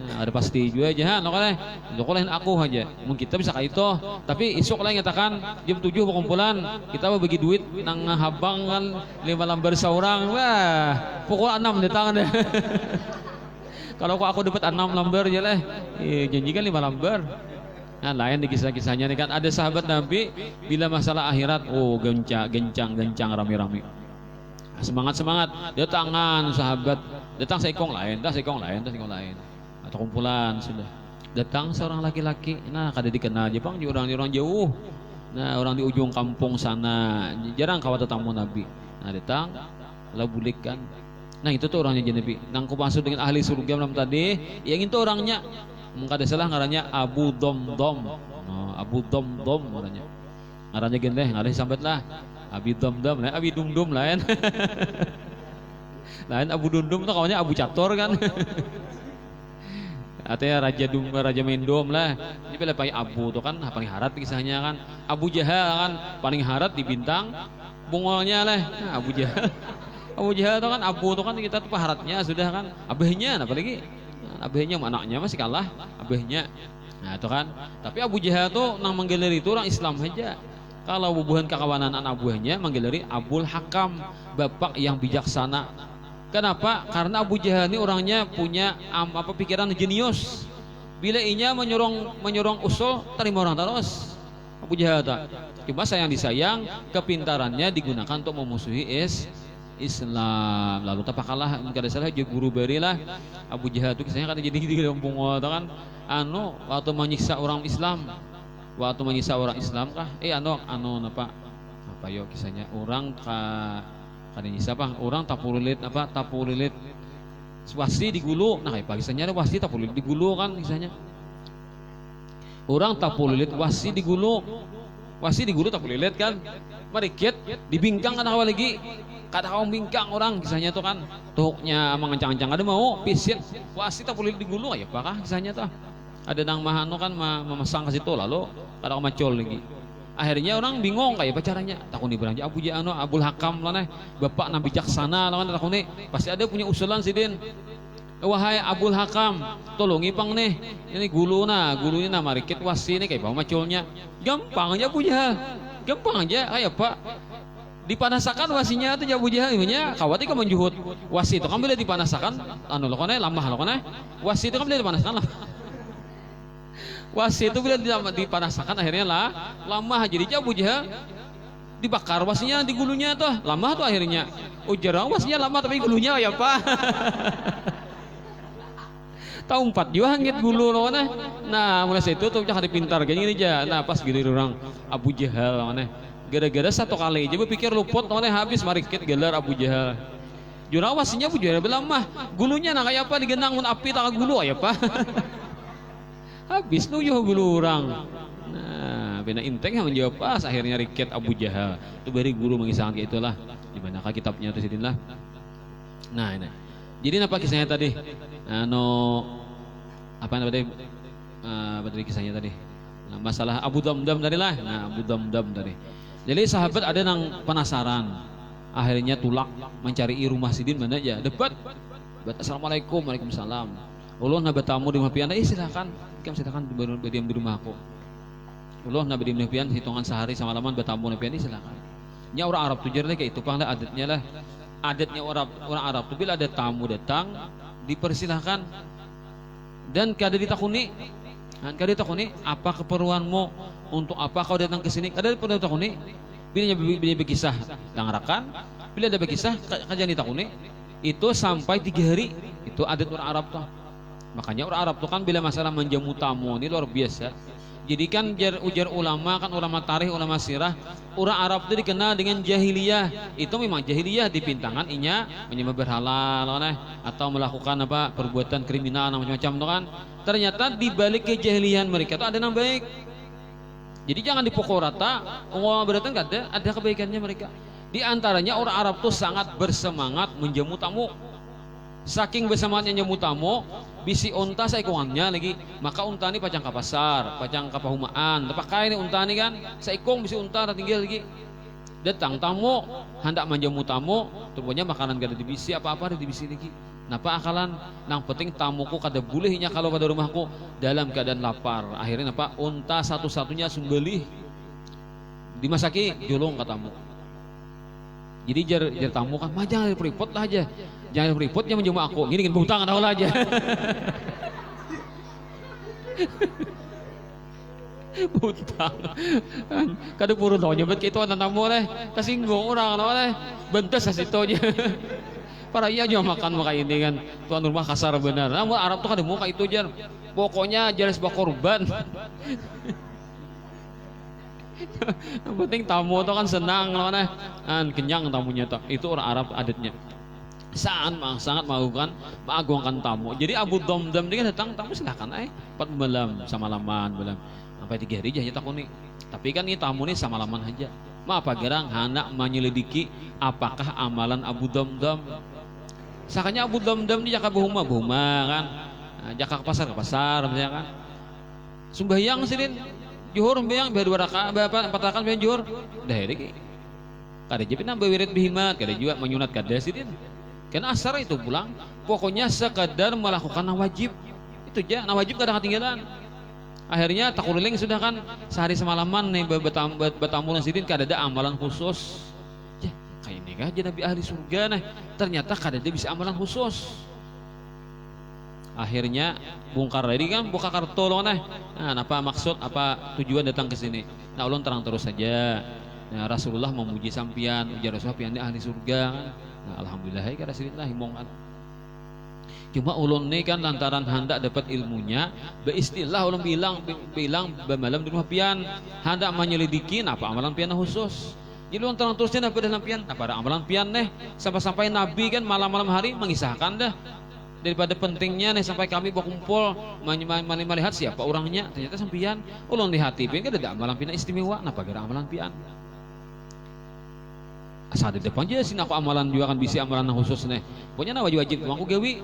Ada pasti juga aja no kan. Lain aku aja. Mungkin kita bisa kayak itu, tapi isok lah nyatakan jam 7 kumpulan, kita mau bagi duit nang habang kan 5 lembar seorang. Wah, pukul 6 datang deh. Kalau aku dapat 6 lembar aja lah. Janjikan 5 lembar. Nah, lain di kisah-kisahnya nih kan ada sahabat Nabi bila masalah akhirat, gencang rame-rame. Semangat datangan sahabat, datang seikong lain. Atau kumpulan sudah. Datang seorang laki-laki, nah kada dikenal Jepang di orang jauh. Nah, orang di ujung kampung sana, jarang kawat tamu Nabi. Nah, datang lalu bulikan. Nah, itu tuh orangnya Nabi. Nang masuk dengan ahli surga malam tadi, yang itu orangnya. Mungkin ada salah ngarannya Abu Domdom. Abu Domdom ngarannya. Ngarannya gini deh, ngarannya sambat lah. Abi Domdom, Abi Dumdum lain. Lain Abu Dumdum tuh kawannya Abu Cator kan. Artinya Raja Mendom lah. Ini pilih pakai Abu tuh kan paling harat kisahnya kan. Abu Jahal kan paling harat di bintang bungolnya lah. Nah, Abu Jahal. Abu Jahal tuh kan Abu tuh kan kita tuh paharatnya sudah kan. Abahnya apalagi abahnya anaknya masih kalah abahnya. Nah itu kan. Tapi Abu Jahal tuh nang menggeleri itu orang Islam aja. Kalau bubuhan kekawanan anak buahnya menggeleri Abul Hakam, bapak yang bijaksana. Kenapa? Karena Abu Jahal ini orangnya punya pikiran jenius. Bila inya menyorong usul terima orang terus. Abu Jahal tak. Cuma sayang disayang kepintarannya digunakan untuk memusuhi Islam. Lalu tak kalah kada salah je guru barilah Abu Jahal itu kisahnya kan jadi di kampung kan waktu menyiksa orang Islam. Waktu menyiksa orang Islam kah? Apa yo kisahnya orang kada nyiksa apa? Orang tapulilit wasi digulu. Nah, kayak kisahnya ada wasi tapulilit digulu kan kisahnya. Orang tapulilit wasi digulu. Wasi digulu tapulilit kan. Marikit dibingkang kan awal lagi. Kata kaum bingkang orang kisahnya tuh kan. Tuhuknya mengancang-ancang ada mau pisit. Wasi tapulilit digulu ya apakah kisahnya tuh. Ada nang mahano kan memasang ke situ lalu kada macol lagi. Akhirnya orang bingung kayak caranya. Takuni beranja Abu Jahal Abul Hakam lah bapak nabi bijaksana lah kan takuni. Pasti ada punya usulan sidin. Wahai Abul Hakam, tolongi pang nih. Ini gulunya marikit wasi nih kayak macolnya. Gampang aja Abu Jahal. Gampang aja kayak Pak. Dipanasakan wasinya itu Abu Jahal ibunya khawatir kan menjuhut. Wasi itu kan bila dipanasakan lamah wasi itu kan bila dipanasakan wasi itu bila dipanasakan akhirnya lama jadi Abu Jahal dibakar wasinya di gulunya tuh lama tuh akhirnya ujar wasinya lama tapi gulunya ya Pak. Tahu 4 juga hangit gulu mana. Nah mulai situ tuh cak pintar kayak gini aja. Nah pas gilir orang Abu Jahal mana gara-gara satu kali aja berpikir luput mana habis marikit gelar Abu Jahal. Jurang wasinya Abu Jahal bilang mah gulunya nak kayak apa digenang mun api tak gulu ya Pak. Habis nuyuh guru orang. Nah, bina inteng yang menjawab pas akhirnya riket Abu Jahal. Itu beri guru mengisahkan kayak itulah. Di manakah kitabnya itu sidin lah. Nah, ini. Jadi apa kisahnya tadi? Apa tadi kisahnya tadi? Nah, masalah Abu Damdam tadi lah. Nah, Abu Damdam tadi. Jadi sahabat ada yang penasaran. Akhirnya tulak mencari rumah sidin mana aja. Debat. Assalamualaikum, waalaikumsalam. Allah nak bertamu di rumah pian, silakan berdiam di rumah aku. Allah nak berdiam di pian, hitungan sehari sama laman bertamu di pian, silakan. Nya orang Arab tuh jadi kayak itu, pang adatnya lah. Adatnya orang Arab tuh bila ada tamu datang, dipersilahkan dan kada ditakuni. Kada ditakuni, apa keperluanmu? Untuk apa kau datang ke sini? Kada ditakuni. Bila berkisah langarakan, bila ada berkisah kajian ditakuni, itu sampai 3 hari. Itu adat orang Arab tuh. Makanya orang Arab tuh kan bila masalah menjamu tamu ini luar biasa. Jadi kan ujar ulama kan ulama tarikh, ulama sirah, orang Arab itu dikenal dengan jahiliyah. Itu memang jahiliyah dipintangan inya menyembah berhala atau melakukan perbuatan kriminal macam-macam tuh kan. Ternyata di balik kejahilian mereka itu ada yang baik. Jadi jangan dipukul rata, berarti enggak ada kebaikannya mereka. Di antaranya orang Arab tuh sangat bersemangat menjamu tamu. Saking bersamaannya nyambut tamu, bisi unta sa ikungannya lagi. Maka unta ini pacang ka pasar, pacang ka pahumaan. Terpakai nih unta ini kan, sa ikung bisi unta tinggal lagi. Datang tamu, hendak menjamu tamu, tubuhnya makanan gak ada di bisi, apa-apa ada di bisi lagi. Napa akalan, nang penting tamuku kada bolehnya kalau pada rumahku dalam keadaan lapar. Akhirnya napa unta satu-satunya sumbelih dimasaki julung ke tamu. Jadi jar tamu kan, mah jangan pripot lah aja, jangan pripot yang menjamu aku. Gini kan butang tahu lah aja. Butang, kada puro tahu nyebut itu anak tamu leh, kasinggung orang tahu leh, bentes situ aja. Para iya aja makan maka ini kan, tuan rumah kasar benar. Namun Arab tuh kada muka itu jar, pokoknya jelas korban. Yang penting tamu itu kan senang lawan kenyang tamunya tuh. Itu orang Arab adatnya. Sangat mengagungkan tamu. Jadi Abu Damdam dia datang tamu silakan 4 malam samalaman malam. Sampai 3 hari aja takuni. Tapi kan ini tamu nih samalaman aja. Apa gerang hendak menyelidiki apakah amalan Abu Damdam. Sakanya Abu Damdam di jaka buhuma kan. Jaka ke pasar misalnya kan. Sembahyang sidin Juhur memang baru 2 rakaat, 4 rakaat memang juhur. Dah ini, kada jadi nambah wirid bihimat, kada juga menyunat kada sidin. Karena asar itu pulang, pokoknya sekadar melakukan wajib. Itu aja, wajib kada ketinggalan. Akhirnya takuliling sudah kan sehari semalaman nih betamulan sidin kada ada amalan khusus. Ya, kayak ini aja Nabi ahli surga nih. Ternyata kada ada bisa amalan khusus. Akhirnya bongkar lagi kan buka kartu loh nah apa maksud apa tujuan datang ke sini. Nah ulun terang terus saja. Nah, Rasulullah memuji sampian, ujar Rasulullah pian ahli surga kan. Nah, alhamdulillah kada silitlah himongan. Cuma ulun nih kan lantaran hendak dapat ilmunya, beistilah ulun bilang bemalam di rumah pian, hendak menyelidiki apa amalan pian khusus. Jadi ulun terang terusnya dapat dalam pian, apa ada amalan pian nih sampai Nabi kan malam-malam hari mengisahkan dah. Daripada pentingnya nih sampai kami berkumpul melihat siapa orangnya, ternyata sampian ulun lihat pian kan ada amalan pian istimewa. Napa gara amalan pian asal di depan aja sih apa amalan juga kan bisa amalan khusus nih pokoknya wajib aku gawi.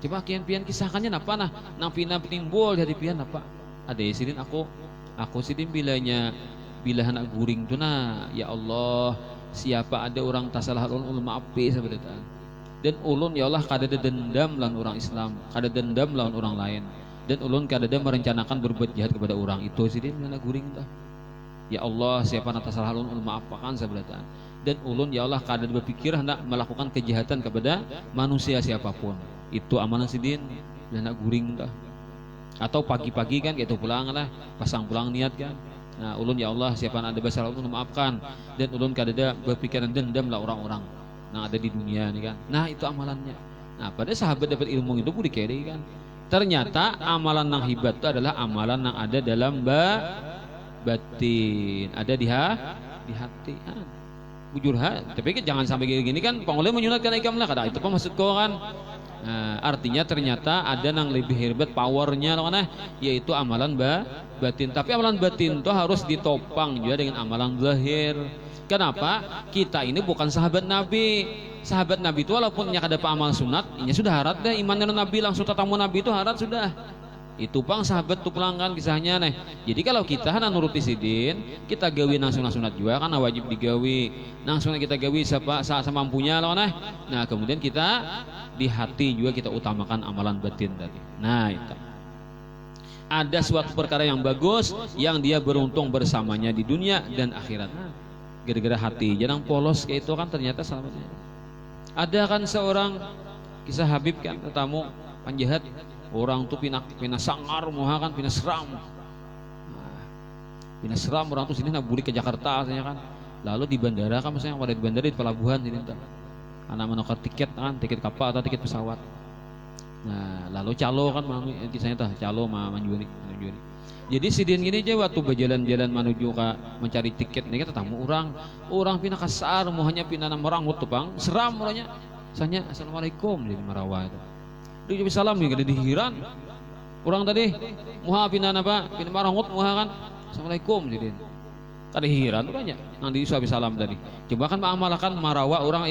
Coba pian kisahkannya napa nang pina timbul dari pian apa ada sidin aku sidin bila anak guring tuh ya Allah siapa ada orang tasalah ulun maafi sebenarnya. Dan ulun ya Allah kada ada dendam lawan orang Islam, kada dendam lawan orang lain. Dan ulun kada ada merencanakan berbuat jahat kepada orang itu sidin mana guring tah. Ya Allah siapa nata salah ulun maafakan sabarataan. Dan ulun ya Allah kada berpikir hendak melakukan kejahatan kepada manusia siapapun. Itu amalan sidin mana guring tah. Atau pagi-pagi kan gitu pulang lah, pasang pulang niat kan. Nah ulun ya Allah siapa ada bersalah ulun maafkan. Dan ulun kada ada berpikiran dendam lah orang-orang yang ada di dunia nih kan. Nah itu amalannya. Nah pada sahabat dapat ilmu itu pun dikeri kan. Ternyata amalan yang hebat itu adalah amalan yang ada dalam batin, ada di hati. Bujur tapi kan jangan sampai gini kan. Pangoleh menyunatkan ikam lah kada itu apa maksud kau kan. Nah, artinya ternyata ada yang lebih hebat powernya loh yaitu amalan batin. Tapi amalan batin itu harus ditopang juga dengan amalan zahir. Kenapa? Kita ini bukan sahabat Nabi. Sahabat Nabi itu walaupun kada amal sunat, ini sudah harat deh imannya Nabi langsung tatamu Nabi itu harat sudah. Itu pang sahabat tuh pelanggan kisahnya nih. Jadi kalau kita hanya nuruti sidin, kita gawi nang sunat juga kan wajib digawi. Nang sunat kita gawi saat semampunya loh nah. Nah kemudian kita di hati juga kita utamakan amalan batin tadi. Nah itu. Ada suatu perkara yang bagus yang dia beruntung bersamanya di dunia dan akhirat. Gara-gara hati jangan polos kayak itu kan ternyata selamatnya. Ada kan seorang kisah Habib kan tamu penjahat orang tuh pina sangar moha kan pina seram. Pina seram orang tuh sini nak buli ke Jakarta katanya kan. Lalu di bandara kan misalnya pada di bandara di pelabuhan sini tuh. Anak menukar tiket kan, tiket kapal atau tiket pesawat. Nah, lalu calo kan kisahnya tuh calo manjuri. Jadi sidin gini aja waktu berjalan-jalan menuju ke mencari tiket nih kita tamu orang pina kasar mohanya pina merangut tuh bang seram orangnya. Misalnya assalamualaikum jadi marawah itu. Dia jadi salam nih kada dihiran. Orang tadi muha pina apa pina merangut muha kan assalamualaikum jadi. Kada hiran orangnya. Nang di salam tadi. Coba kan mengamalkan marawah orang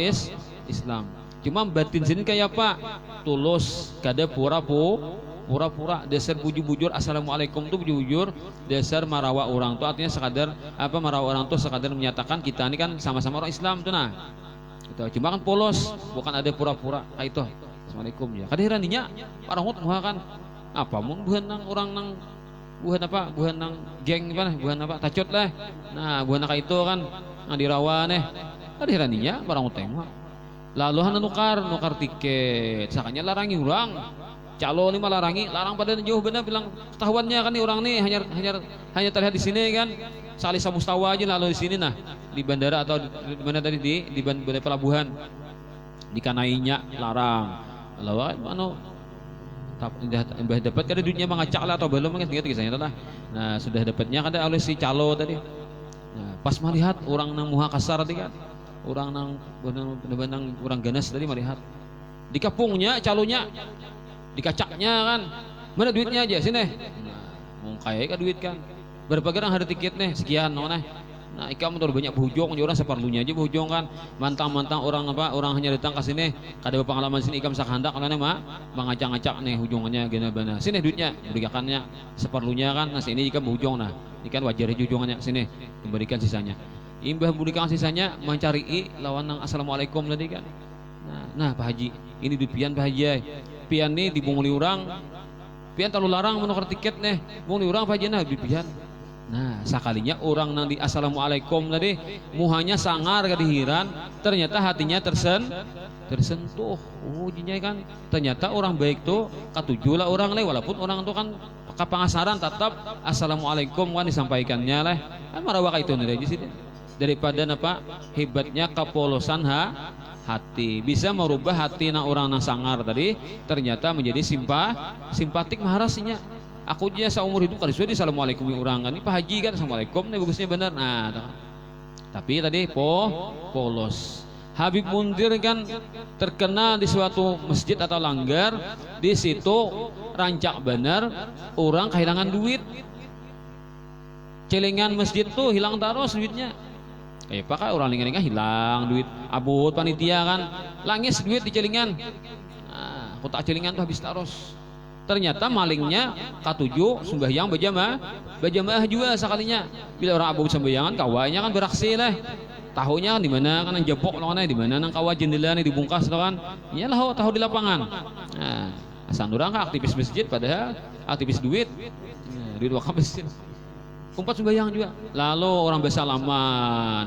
Islam. Cuma batin sini kayak apa? Tulus, kada pura-pura, dasar bujur-bujur. Assalamualaikum tuh bujur-bujur, dasar marawa orang tuh artinya sekadar apa, marawa orang tuh sekadar menyatakan kita ini kan sama-sama orang Islam tuh nah. Itu cuma kan polos, bukan ada pura-pura. Kayak itu. Assalamualaikum ya. Kadiran dinya orang hut kan apa mun buhan nang orang nang buhan nang geng apa buhan apa tacut lah. Nah, buhan kayak itu kan ngadirawan kadiran dinya orang hut mah. Lalu hana nukar tiket, sakanya larangi orang. Calo ini malah larang pada jauh benar bilang ketahuannya kan nih orang nih hanya terlihat di sini kan. Salisa Mustawa aja lalu di sini nah di bandara atau di mana tadi di bandara pelabuhan di kanainya larang. Lalu anu sudah dapat kada duitnya mengacak lah atau belum kan gitu kisahnya lah. Nah, sudah dapatnya kada oleh si calo tadi. Nah, pas melihat orang nang muha kasar tadi kan. Orang nang benar-benar orang ganas tadi melihat di kapungnya calonya dikacaknya kan mana duitnya aja sini mau kaya kan duit kan berapa gerang ada tiket nih sekian nah ikam motor banyak berhujung orang seperlunya aja berhujung kan mantang-mantang orang hanya datang ke sini kada pengalaman sini ikam sakhandak kalau mah mengacak-acak nih hujungannya gini bana sini duitnya berikannya seperlunya kan nah sini ikam berhujung nah ikan wajar hujungannya sini kembalikan sisanya imbah berikan sisanya mencari lawan nang assalamualaikum tadi kan nah Pak Haji ini duit pian Pak Haji pian nih dibunguli orang pian terlalu larang menukar tiket nih bunguli orang Pak Haji nah duit pian nah sekalinya orang nang di assalamualaikum tadi muhanya sangar kadihiran ternyata hatinya tersentuh jinya kan ternyata orang baik tuh katuju lah orang leh walaupun orang tuh kan kapangasaran tetap assalamualaikum kan disampaikannya leh kan marawak itu nih aja sih daripada apa hebatnya kepolosan hati bisa merubah hati na orang nang sangar tadi ternyata menjadi simpatik maharasinya aku aja seumur hidup kali sudah assalamualaikum orang kan ini Pak Haji kan assalamualaikum nih bagusnya benar nah tapi tadi polos Habib Mundir kan terkenal di suatu masjid atau langgar di situ rancak benar orang kehilangan duit celengan masjid tuh hilang terus duitnya kayak apa kan orang lingan hilang duit abut panitia kan langis duit di celingan nah, kotak celingan tuh habis terus ternyata malingnya katuju sembahyang bajamaah juga sekalinya bila orang abut sembahyangan kawanya kan beraksi lah tahunya kan di mana kan jebok di mana nang kawah jendela nih dibungkas kan iyalah tahu di lapangan nah asal orang kan aktivis masjid padahal aktivis duit duit wakaf masjid umpat sembahyang juga lalu orang bersalaman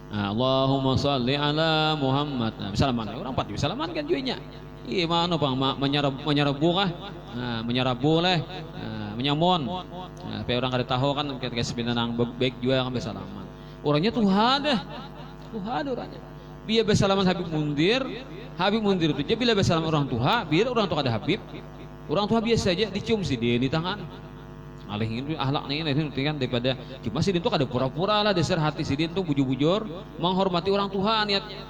nah, Allahumma sholli ala Muhammad nah, bersalaman orang empat bersalaman kan juinya iya mana bang menyerabu kah nah, menyerabu leh nah, menyamon nah, supaya orang kada tahu kan ketika sebenarnya baik juga kan bersalaman orangnya Tuhan orangnya biar bersalaman Habib Mundir itu dia bila bersalaman orang tua biar orang tua ada Habib orang tua biasa aja dicium sih dia di tangan alih ini ahlak nih kan daripada cuma sidin tuh ada pura-pura lah dasar hati sidin tuh bujur-bujur menghormati orang tua niatnya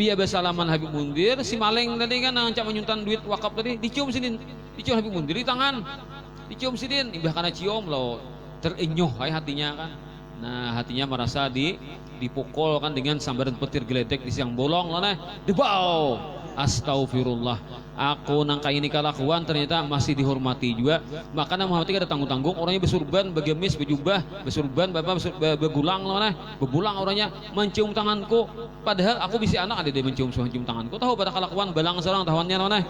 biar bersalaman Habib Mundir si maling tadi kan ngancam menyuntan duit wakaf tadi dicium Habib Mundir di tangan dicium sidin ibah karena cium lo terenyuh kayak hatinya kan nah hatinya merasa dipukul kan dengan sambaran petir geledek di siang bolong lah nah dibau astagfirullah aku nangka ini kelakuan ternyata masih dihormati juga makanya Muhammad ada tanggung-tanggung orangnya bersurban bergemis berjubah bersurban bergulang lah berbulang orangnya mencium tanganku padahal aku bisa anak ada dia mencium tanganku tahu pada kelakuan balang seorang tahuannya mana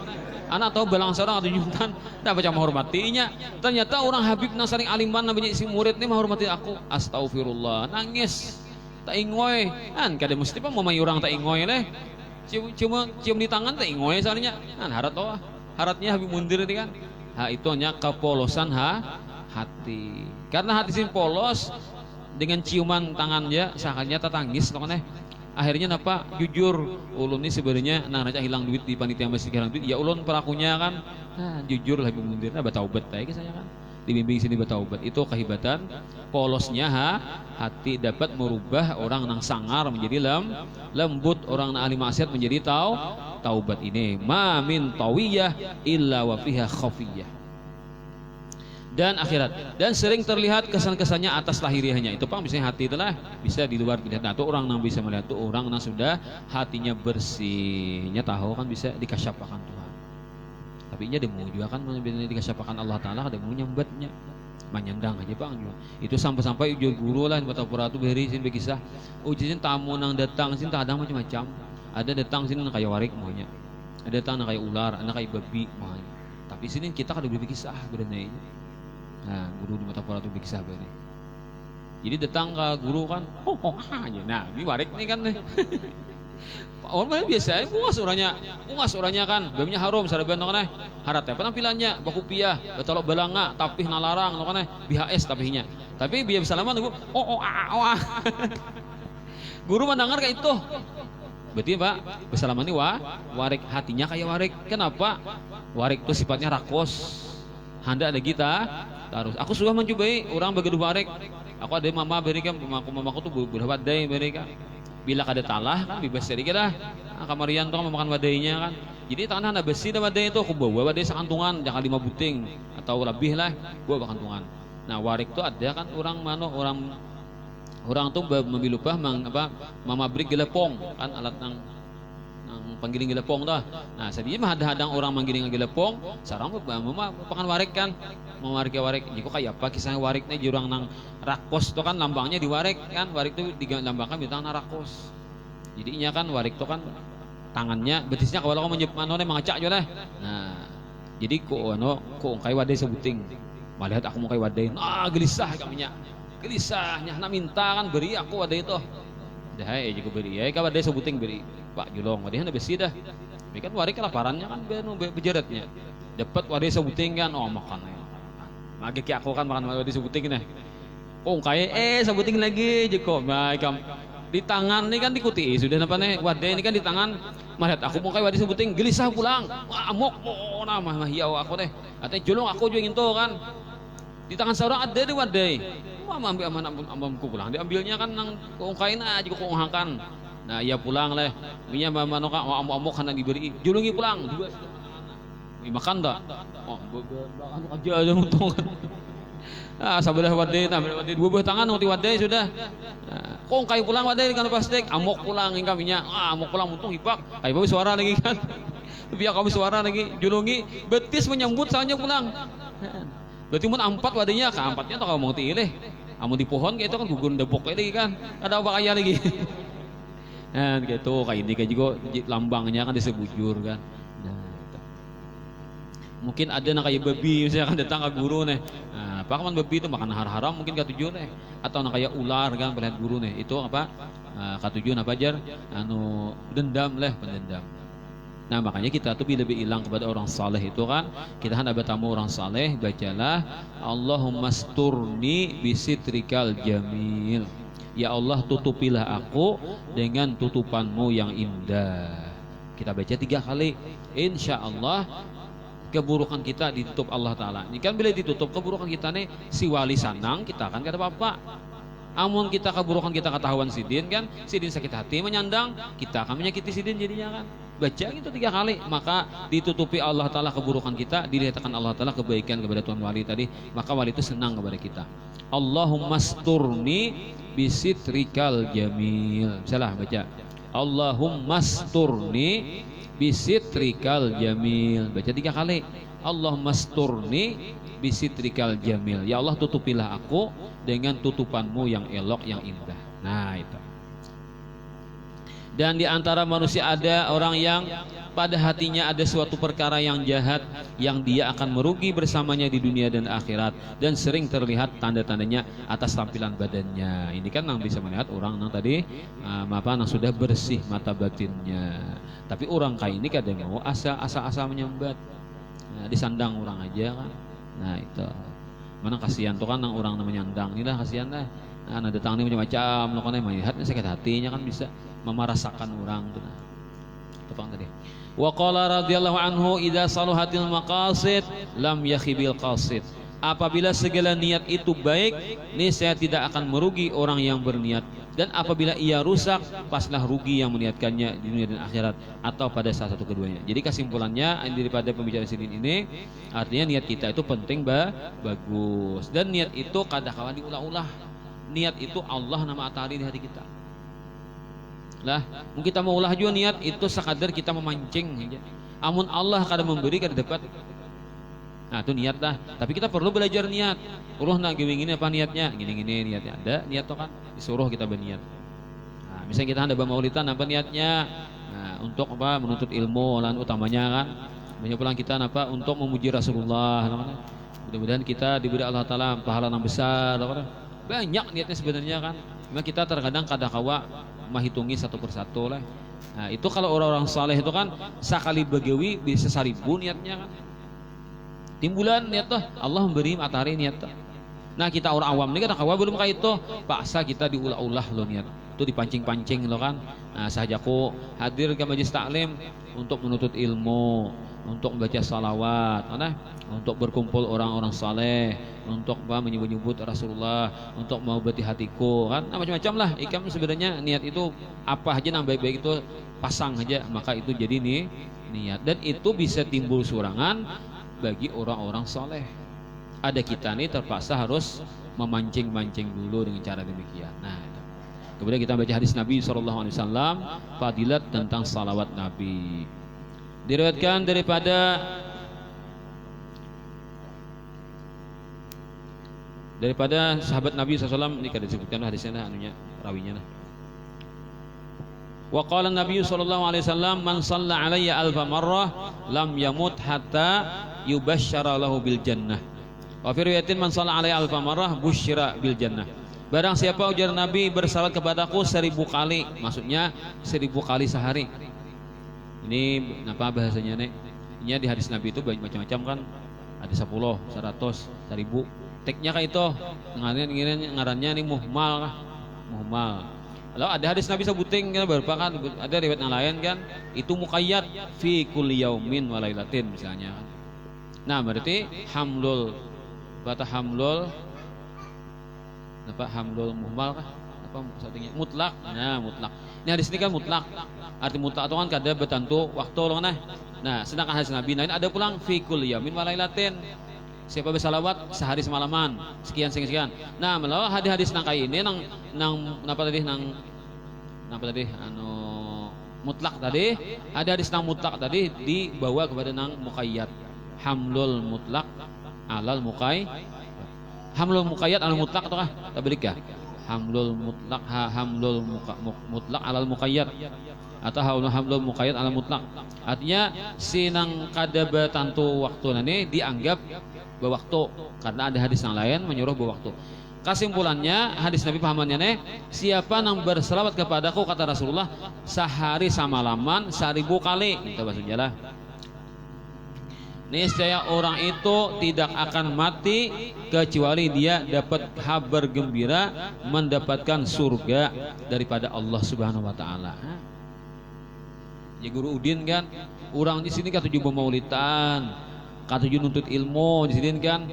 anak tahu balang seorang atau nyumtan tak baca menghormatinya ternyata orang Habib nang saling aliman namanya isi murid ini menghormati aku astagfirullah nangis tak ingoy kan kada mesti pak mau orang tak ingoy leh cium di tangan tak ingoy soalnya kan haratnya Habib Mundir ini kan itu hanya kepolosan hati karena hati sini polos dengan ciuman tangannya sakanya tetangis loh akhirnya napa jujur ulun ini sebenarnya nang hilang duit di panitia masjid hilang duit ya ulun pelakunya kan jujur Habib Mundir bertaubat kayak saya kan dibimbing sini bertaubat itu kehebatan polosnya hati dapat merubah orang nang sangar menjadi lembut orang nang ahli maksiat menjadi taubat ini ma min tawiyah illa wa fiha khafiyah dan akhirat, dan sering terlihat kesan-kesannya atas lahiriahnya. Itu Pak, misalnya hati itulah bisa di luar dilihat. Nah, itu orang yang bisa melihat tuh orang yang sudah hatinya bersihnya tahu kan bisa dikasyapakan Tuhan. Tapi nya demo juga kan dikasyapakan Allah Taala, ada mau nyambatnya manyandang aja Pak juga. Itu sampai-sampai ujur guru lah buat apuratu berisin bekisah. Ujisin tamu nang datang sini tak ada macam-macam. Ada datang sini nang kayak warik maunya. Ada datang nang kayak ular, ada kayak babi maunya. Tapi sini kita kan udah berkisah berenai. Nah, guru di mata apuratu bekisah beri. Jadi datang ke guru kan, aja. Nah, ini warik nih kan nih. Orang biasa, bungas orangnya kan, babnya harum, saraban kan harat ya, penampilannya bakupiah, betolok belanga, tapi nalarang kan BHS tapinya. Tapi biar salaman guru, guru mendengar kayak itu. Berarti Pak, bersalaman ini warik hatinya kayak warik. Kenapa? Warik itu sifatnya rakos. Handa ada kita, terus aku sudah mencobai orang begitu warik. Aku ada mama berikan, mamaku tuh berapa day berikan. Bila kada talah kan bebas dari kita kamarian tuh memakan wadainya kan, jadi tangan ada besi dan wadai itu aku bawa wadai sekantungan jangan 5 buting atau lebih lah bawa kantungan. Nah warik tuh ada kan orang tuh memilih mama beri gelepong kan alat nang panggiling gelepong dah. Nah sedihnya mah hadang orang manggiling gelepong sarang mama pakan warik kan mewarik jika kayak apa kisahnya wariknya jurang nang rakos itu kan lambangnya di warik kan, warik itu dilambangkan bintang rakos. Jadinya kan warik itu kan tangannya betisnya kalau kamu menyebut mengacak juga lah. Nah jadi kok kayak wadai sebuting melihat aku mau kayak wadai gelisah kaminya gelisahnya nak minta kan beri aku wadai itu dah juga beri ya kalau wadai sebuting beri Pak Julong wadainya udah besi dah. Ini kan warik kelaparannya kan bejeratnya dapat wadai sebuting kan makan lagi kayak aku kan makan wadai sebuting nih. Kayak sebuting lagi jeko baik di tangan nih kan dikuti sudah apa nih wadai ini kan di tangan melihat aku mau kayak wadai sebuting gelisah pulang amok nama hiau aku deh katanya Julong aku juga ingin tuh kan di tangan seorang ada di wadai mama ambil amanku pulang diambilnya kan nang kain aja kok ngangkan. Nah ia pulang lah minyak mama noka amok karena diberi Julungi pulang makan tak aja untung sabar wadai dua buah tangan nanti wadai sudah. Kok kayu pulang wadai kan plastik amok pulang hingga minyak amok pulang untung hipak kayu bawa suara lagi kan biar kami suara lagi Julungi betis menyambut soalnya pulang. Berarti mun 4 wadainya ke 4-nya tuh kalau mau tilih amun di pohon kayak itu kan gugun depok lagi kan ada apa kaya lagi. Nah gitu kayak ini kan juga lambangnya kan disebujur kan. Mungkin ada nak kayak babi misalnya kan datang ke guru nih. Nah, apa kan babi itu makan haram mungkin katujuh nih. Atau nak kayak ular kan melihat guru nih. Itu apa? Katujuh apa jar? Dendam lah pendendam. Nah makanya kita tuh lebih hilang kepada orang saleh itu kan. Kita hendak bertamu orang saleh bacalah Allahumma sturni bisitrikal jamil. Ya Allah tutupilah aku dengan tutupanmu yang indah. Kita baca 3 kali. Insya Allah keburukan kita ditutup Allah Ta'ala. Ini kan bila ditutup keburukan kita nih si wali sanang kita kan kata bapak. Amun kita keburukan kita ketahuan sidin kan sidin sakit hati menyandang kita akan menyakiti sidin jadinya kan. Baca gitu 3 kali maka ditutupi Allah Ta'ala keburukan kita dilihatkan Allah Ta'ala kebaikan kepada Tuhan wali tadi maka wali itu senang kepada kita. Allahumma sturni bisitrikal jamil. Salah baca Allahumma sturni bisitrikal jamil. Baca 3 kali Allahumma sturni bisitrikal jamil. Ya Allah tutupilah aku dengan tutupanmu yang elok yang indah. Nah itu. Dan di antara manusia ada orang yang pada hatinya ada suatu perkara yang jahat yang dia akan merugi bersamanya di dunia dan akhirat dan sering terlihat tanda-tandanya atas tampilan badannya. Ini kan yang bisa melihat orang yang tadi yang sudah bersih mata batinnya. Tapi orang kayak ini kadang mau asa menyambat. Nah, disandang orang aja kan. Nah itu. Mana kasihan tuh kan orang namanya nyandang inilah kasihan lah. Nah datang ini macam-macam, lo kan melihatnya sakit hatinya kan bisa memerasakan orang tuh. Nah. Tepang tadi. Wa qala radhiyallahu anhu idza saluhatil maqasid lam yakhibil qasid. Apabila segala niat itu baik, niscaya tidak akan merugi orang yang berniat. Dan apabila ia rusak, paslah rugi yang meniatkannya di dunia dan akhirat atau pada salah satu keduanya. Jadi kesimpulannya daripada pembicaraan sini ini, artinya niat kita itu penting bagus. Dan niat itu kadang-kadang diulah-ulah. Niat itu Allah nama atari di hati kita. Lah, mungkin kita mau ulah juga niat itu sekadar kita memancing aja. Amun Allah kada memberi kada dapat. Nah itu niat lah. Tapi kita perlu belajar niat. Allah nak gini apa niatnya? Gini niatnya. Ada niat toh kan? Disuruh kita berniat. Nah, misalnya kita hendak bermaulidan apa niatnya? Nah, untuk apa? Menuntut ilmu lan utamanya kan. Banyak pulang kita apa? Untuk memuji Rasulullah. Mudah-mudahan kita diberi Allah Taala pahala yang besar. Banyak niatnya sebenarnya kan. Memang kita terkadang kadang-kala menghitungi satu persatu lah. Nah itu kalau orang-orang saleh itu kan sekali begawi bisa 1000 niatnya kan. Timbulan niat tuh Allah memberi matahari niat tuh. Nah kita orang awam ini kan awam belum kayak itu paksa kita diulah-ulah lo niat itu dipancing-pancing lo kan. Nah sahajaku hadir ke majelis taklim untuk menuntut ilmu, untuk membaca salawat, untuk berkumpul orang-orang saleh, untuk menyebut-nyebut Rasulullah, untuk mengobati hatiku kan. Nah macam-macam lah. Ikam sebenarnya niat itu apa aja yang baik-baik itu pasang aja maka itu jadi nih niat dan itu bisa timbul surangan bagi orang-orang soleh. Ada kita nih terpaksa harus memancing-mancing dulu dengan cara demikian. Nah, kemudian kita baca hadis Nabi SAW, fadilat tentang salawat Nabi. Diriwayatkan daripada sahabat Nabi SAW ini kada disebutkan hadisnya anunya rawinya lah. Wa qala Nabi sallallahu alaihi wasallam man shalla alayya alfa marrah lam yamut hatta yubasysyara lahu bil jannah. Wa fi riwayatin man shalla alayya alfa marrah busyira bil jannah. Barang siapa ujar Nabi bersalat kepadaku 1000 kali, maksudnya 1000 kali sehari. Ini apa bahasanya nek? Ini di hadis Nabi itu banyak macam-macam kan. Ada 10, 100, 1000. Teknya kayak itu. Ngarannya nih muhmal kah? Muhmal. Lalu ada hadis Nabi sebuting kan berapa kan ada riwayat yang lain kan itu muqayyad fi kulli yaumin wa lailatin misalnya. Nah, berarti hamlul muhmal kah? Apa maksudnya? Mutlak. Nah, mutlak. Ini hadis ini kan mutlak. Arti mutlak itu kan kada bertentu waktu loh nah. Sedangkan hadis Nabi lain ada pulang fi kulli yaumin wa lailatin. Siapa bersalawat sehari semalaman sekian. Nah melalui hadis-hadis nang kayak ini nang apa tadi mutlak tadi ada hadis nang mutlak tadi dibawa kepada nang muqayyad hamlul mutlak alal alal mutlak atau tabrikah hamlul mutlak alal muqayyad atau hamlul muqayyad alal mutlak artinya si nang kada bertantu waktu ini dianggap berwaktu karena ada hadis yang lain menyuruh berwaktu. Kesimpulannya hadis Nabi pahamannya nih siapa yang berselawat kepadaku kata Rasulullah sehari samalaman 1000 kali itu maksudnya lah. Niscaya orang itu tidak akan mati kecuali dia dapat kabar gembira mendapatkan surga daripada Allah Subhanahu wa taala. Ya Guru Udin kan orang di sini kan tujuh maulidan katuju nuntut ilmu di sini kan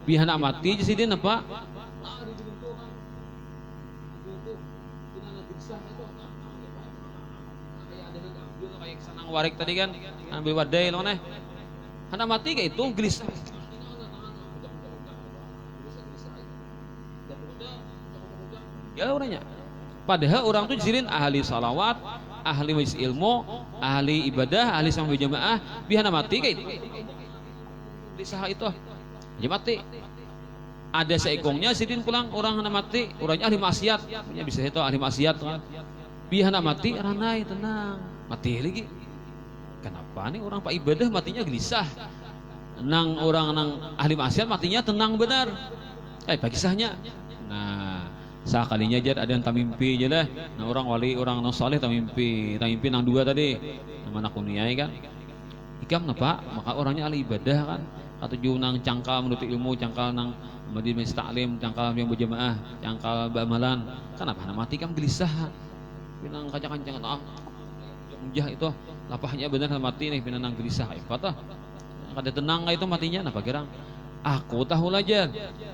pihana mati di sini apa kayak sanang warik tadi kan ambil wadai loh nih hendak mati kayak itu gelisah ya orangnya padahal orang tuh di sini ahli salawat ahli majlis ilmu ahli ibadah ahli sama berjamaah pihana mati kayak itu disah itu aja mati ada seekongnya sidin pulang orang hendak mati orangnya ahli maksiat punya bisa itu ahli maksiat biar hendak mati ranai tenang mati lagi kenapa nih orang pak ibadah matinya gelisah nang orang nang ahli maksiat matinya tenang benar bagi sahnya nah sekalinya aja ada yang tamimpi aja lah nah orang wali orang nang saleh tamimpi nang dua tadi nama nak kuniai kan ikam napa maka orangnya ahli ibadah kan atau nang cangkal menuntut ilmu cangkal nang majlis taklim cangkal yang berjamaah cangkal beramalan kenapa nak mati kan gelisah pinang kancang-kancang ujah itu lapahnya benar mati nih pinang gelisah kata kada tenang itu matinya napa gerang Aku tahu aja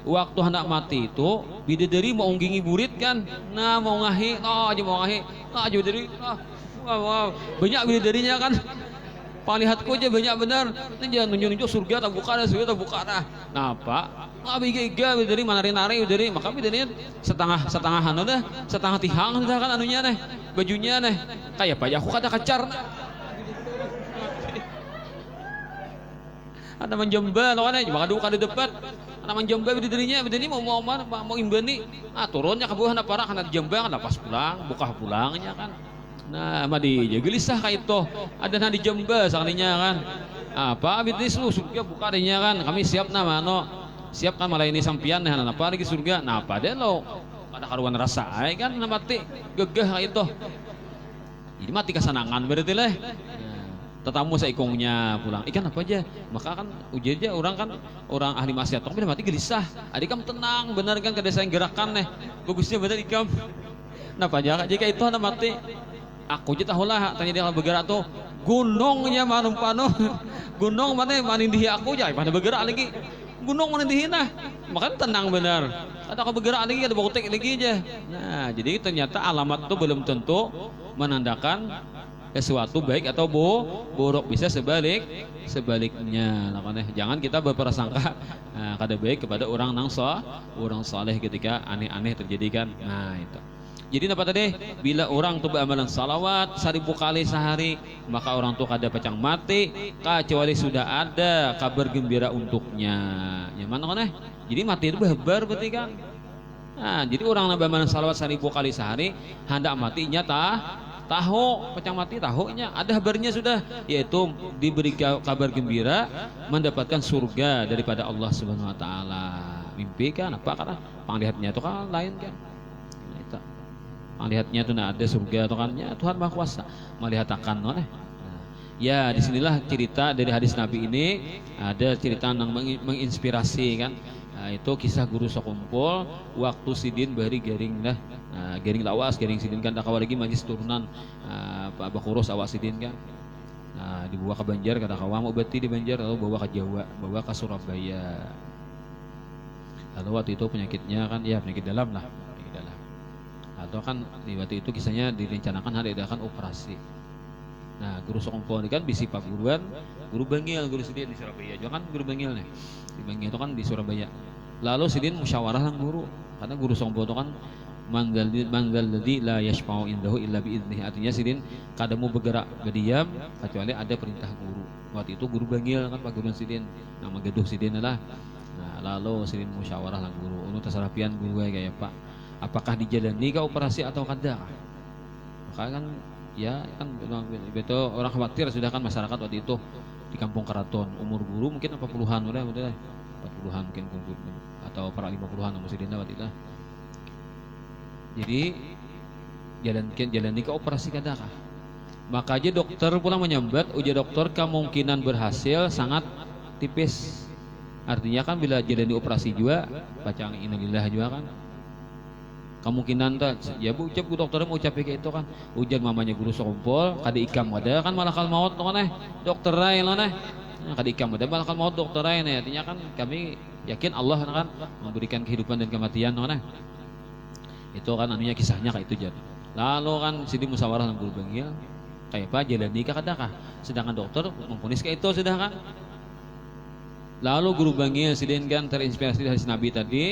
waktu hendak mati itu bidadari mau nggingi burit kan, nah mau ngahi, aja mau ngahi, aja bidadari, wow, banyak bidadarinya kan, palihatku aja banyak benar, ini jangan nunjuk-nunjuk surga tak buka dah, nah pak, iga bidadari manari-nari bidadari, maka bidadarinya setengah anu dah, setengah tihang dah kan anunya nih, bajunya nih, kayak pak aku kata kacar. Ada menjemba lawan aja, maka duka di depan. Ada menjemba bidadarinya, bidadari mau imbani, turunnya ke bawah na para karena dijemba kan pas pulang, buka pulangnya kan. Nah, madi gelisah kayak itu. Ada na dijemba sakalinya kan. Apa bidadari surga buka adanya kan. Kami siap nama siap kan malah ini sampian nah apa lagi surga. Nah, apa deh lo? Ada karuan rasa kan na mati gegah kayak itu. Jadi mati kesenangan berarti lah. Tetamu seikungnya pulang ikan apa aja maka kan ujiannya orang ahli maksiat tapi mati gelisah adik kamu tenang benar kan kada saya gerakan nih bagusnya benar ikam nah aja jika itu anak mati aku aja tahu lah tanya dia bergerak tuh gunungnya manum pano gunung mana manindihi aku aja pada bergerak lagi gunung manindihi nah maka tenang benar atau aku bergerak lagi ada bautek lagi aja nah jadi ternyata alamat itu belum tentu menandakan sesuatu baik atau buruk bisa sebaliknya makanya jangan kita berprasangka kada baik kepada orang saleh ketika aneh-aneh terjadi kan nah itu jadi apa tadi bila orang tuh beramalan salawat 1000 kali sehari maka orang tuh kada pacang mati kecuali sudah ada kabar gembira untuknya nyaman kan jadi mati itu bebar berarti kan nah jadi orang beramalan salawat 1000 kali sehari hendak matinya tahu pecah mati tahunya ada kabarnya sudah yaitu diberi kabar gembira mendapatkan surga daripada Allah Subhanahu wa taala. Mimpi kan apa karena panglihatnya itu kan lain kan. Itu. Panglihatnya itu ada surga atau kan ya Tuhan Maha Kuasa melihat akan oleh. Ya disinilah cerita dari hadis Nabi ini ada cerita yang menginspirasi kan. Nah, itu kisah guru sekumpul waktu sidin bari garing dah garing lawas garing sidin kan tak lagi majlis turunan Pak Bakurus awak sidin kan dibawa ke Banjar kata kawan mau beti di Banjar lalu bawa ke Jawa bawa ke Surabaya lalu waktu itu penyakitnya kan ya penyakit dalam lah penyakit dalam atau kan di waktu itu kisahnya direncanakan hari akan operasi nah guru sekumpul ini kan bisi Pak Guruan guru Bangil guru sidin di Surabaya jangan guru Bangil nih di Bangil itu kan di Surabaya lalu sidin musyawarah dengan guru karena guru sekumpul itu kan manggal ladzi la yashfa'u indahu illa bi'idzni artinya sidin kada mau bergerak berdiam kecuali ada perintah guru waktu itu guru Bangil kan Pak Guru sidin nama geduh sidin adalah nah lalu sidin musyawarah dengan guru untuk tasarapian guru kayak Pak apakah dijalani ke operasi atau kada maka kan ya kan betul orang khawatir sudah kan masyarakat waktu itu di kampung Keraton umur guru mungkin 40-an udah 40-an mungkin atau para 50-an umur sidin waktu itu jadi jalani ke operasi kadakah maka aja dokter pulang menyambat ujar dokter kemungkinan berhasil sangat tipis artinya kan bila jalani operasi juga bacaan innalillah juga kan kemungkinan ya bu ucap dokter mau ucap kayak itu kan ujar mamanya guru sekumpul kada ikam ada kan malakal maut kan dokter lain lah kada ikam ada malakal maut dokter lain artinya kan kami yakin Allah kan memberikan kehidupan dan kematian kan itu kan anunya kisahnya kayak itu jadi lalu kan sini musyawarah dengan guru Bangil kayak apa jalani kadakah sedangkan dokter memvonis kayak itu sudah kan lalu guru Bangil sidin kan terinspirasi dari Nabi tadi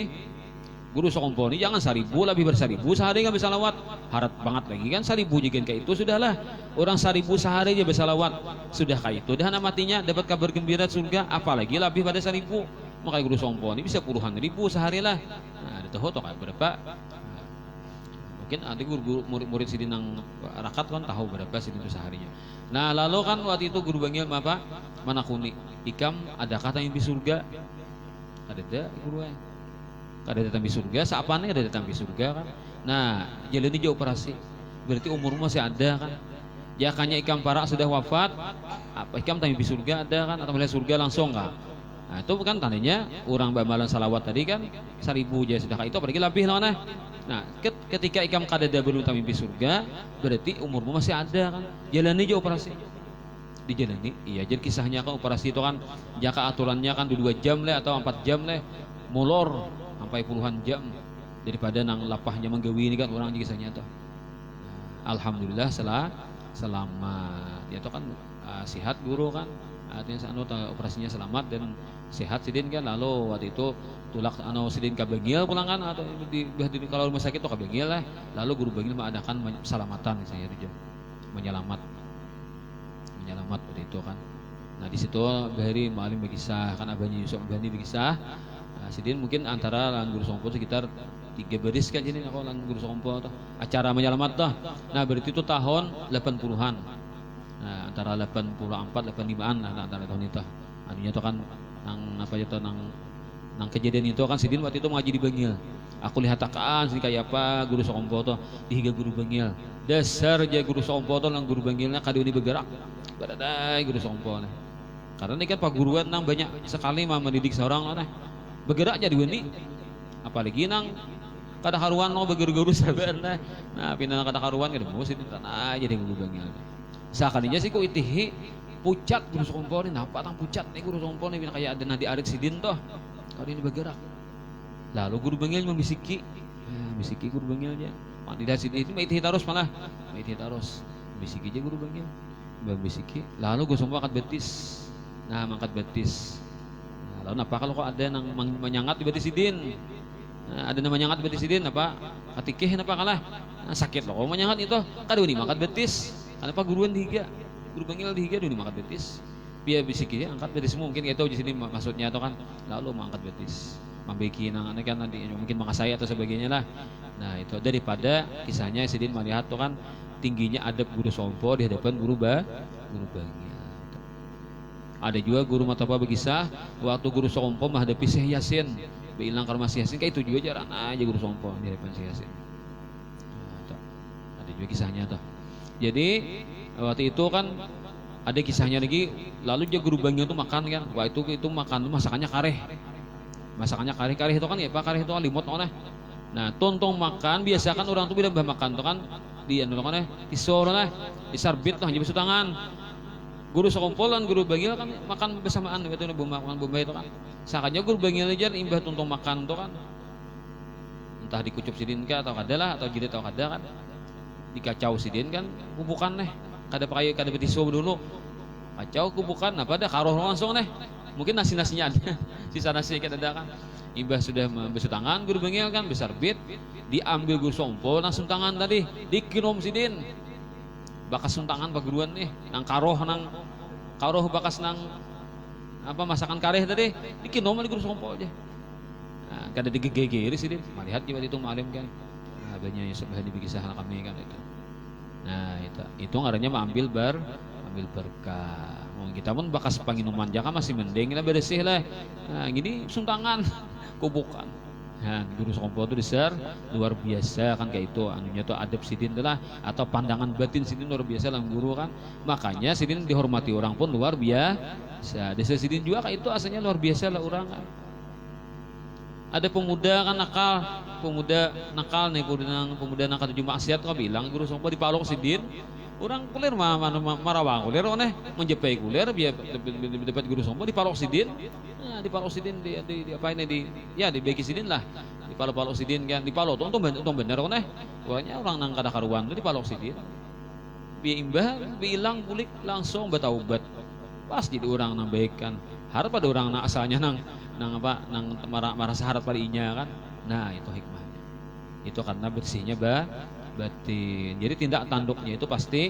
guru sekumpul ini jangan 1000 lebih ber1000 sehari nggak bisa lawat harap banget lagi kan 1000 juga kayak itu sudahlah orang 1000 sehari aja bisa lawat sudah kayak itu dah matinya dapat kabar gembira surga apalagi lebih pada 1000 makanya guru sekumpul ini bisa puluhan ribu sehari lah nah itu tahu kayak berapa mungkin ada guru murid sidin yang rakat kan tahu berapa sidin itu seharinya nah lalu kan waktu itu guru Bangil apa mana kuni ikam ada kata yang di surga ada guru kada datang di surga saapane ada datang di surga kan nah jalani dia operasi berarti umur masih ada kan ya kanya ikam para sudah wafat apa ikam tanya di surga ada kan atau melihat surga langsung kan nah itu kan tandanya orang bamalan salawat tadi kan 1000 aja sudah itu apalagi lebih lah nah ketika ikam kada belum tanya di surga berarti umurmu masih ada kan jalani dia operasi dijalani. Iya, jadi kisahnya kan operasi itu kan jaka aturannya kan 2 jam lah atau 4 jam lah, molor sampai puluhan jam daripada nang lapahnya menggawi ini kan orang kisahnya tuh. Alhamdulillah selamat. Ya itu kan sehat guru kan. Artinya operasinya selamat dan sehat sidin kan. Lalu waktu itu tulak sidin kabengil pulang kan atau kalau rumah sakit tuh kabengil lah. Lalu guru bengil mengadakan salamatan misalnya itu menyelamat waktu itu kan. Nah di situ Bahari Ma'alim berkisah kan abahnya Yusuf Bani berkisah. Sidin mungkin antara lan guru sompo sekitar 3 baris kan jadi kalau lan guru sompo tuh acara menyelamat tuh. Nah berarti itu tahun 80-an. Nah antara 84 85-an lah antara tahun itu. Anunya tuh kan nang apa itu nang kejadian itu kan Sidin waktu itu ngaji di Bengil. Aku lihat takaan sih kayak apa guru sompo tuh dihiga guru Bengil. Dasar aja guru sompo tuh nang guru Bengilnya kado ini bergerak. Badadai guru sompo nih. Karena ini kan pak guruan nang banyak sekali mah mendidik seorang lah nih. Bergerak jadi wani. Apalagi nang kada karuan lo bergeru-geru sabar nih. Nah pindah kada karuan kada mau sih tanah jadi guru Bengil. Sakalinya sih kok itihi pucat guru sompo nih napa tang pucat nih guru sompo nih kayak ada nadi arit Sidin toh. Kalau ini bergerak. Lalu guru Bengil membisiki. Bisiki guru Bengilnya. Tidak Sidin itu itihi terus malah. Itihi terus. Bisiki aja guru Bengil. Bisiki. Lalu gue semua angkat betis. Nah, angkat betis. Nah, lalu apa kalau kok ada yang menyangat di betis Sidin? Nah, ada yang menyangat di betis Sidin apa? Katikih apa kalah? Nah, sakit loh. Kalau menyangat itu kada ini angkat betis. Kenapa guruan dihiga? Guru Bengil dihiga dulu angkat betis. Biar bisiki angkat betis mungkin itu di sini maksudnya atau kan lalu mengangkat betis. Membeki nang kan nanti mungkin mengasai atau sebagainya lah. Nah, itu daripada kisahnya Sidin melihat tuh kan tingginya adab guru sompo di hadapan guru Bengil. Ada juga guru matapa berkisah waktu guru sompo menghadapi Syekh Yasin, bilang ke rumah Syekh Yasin kayak itu juga jarang aja guru sompo di hadapan Syekh Yasin. Ada juga kisahnya tuh. Jadi waktu itu kan ada kisahnya lagi. Lalu dia guru Bengil itu makan kan. Wah itu makan tuh masakannya kareh. Masakannya kareh itu kan ya pak kareh itu kan limut oleh. Nah tontong makan biasa kan orang tuh bila makan tuh kan di anu kan disoro lah disarbit lah jadi tangan guru sekompolan guru Bengil kan makan bersamaan gitu makan bombay itu kan sakanya guru Bengil aja imbah tuntong makan tuh kan entah dikucup Sidin kah atau kada lah atau jilid atau kada kan dikacau Sidin kan kubukan nih kada betiso dulu kacau kubukan apa ada karoh langsung nih mungkin nasinya ada sisa nasi kada ada kan imbah sudah membasuh tangan guru Bengil kan besar bit diambil guru sompo langsung tangan tadi dikinom Sidin bakas suntangan paguruan nih nang karoh bakas nang apa masakan kareh tadi dikinom di guru sompo aja nah, kada digegeri Sidin melihat juga itu malim kan nah, banyak Yusuf Hadi berkisah kami kan itu nah itu ngarannya ambil berkah kita pun bakas panginuman jaka masih mending kita bersih lah nah gini suntangan kubukan nah guru sompo itu besar luar biasa kan kayak itu anunya tuh adab Sidin itulah atau pandangan batin Sidin luar biasa lah guru kan makanya Sidin dihormati orang pun luar biasa desa Sidin juga kayak itu asalnya luar biasa lah orang kan. Ada pemuda kan nakal nih pemuda nakal 7 maksiat kau bilang guru sompo dipalok Sidin orang kulir marawang kulir oneh menjepai kulir biar dapat guru sompo dipalok Sidin nah dipalok Sidin di apa ini di bagi Sidin lah dipalok Sidin kan dipalok untung bener oneh orangnya orang nang kada karuan tuh dipalok Sidin biar imbah bilang kulik langsung bertaubat pas jadi orang nang baik kan harap pada orang nang asalnya nang marah saharat pada inya kan nah itu hikmahnya itu karena bersihnya batin. Jadi tindak tanduknya itu pasti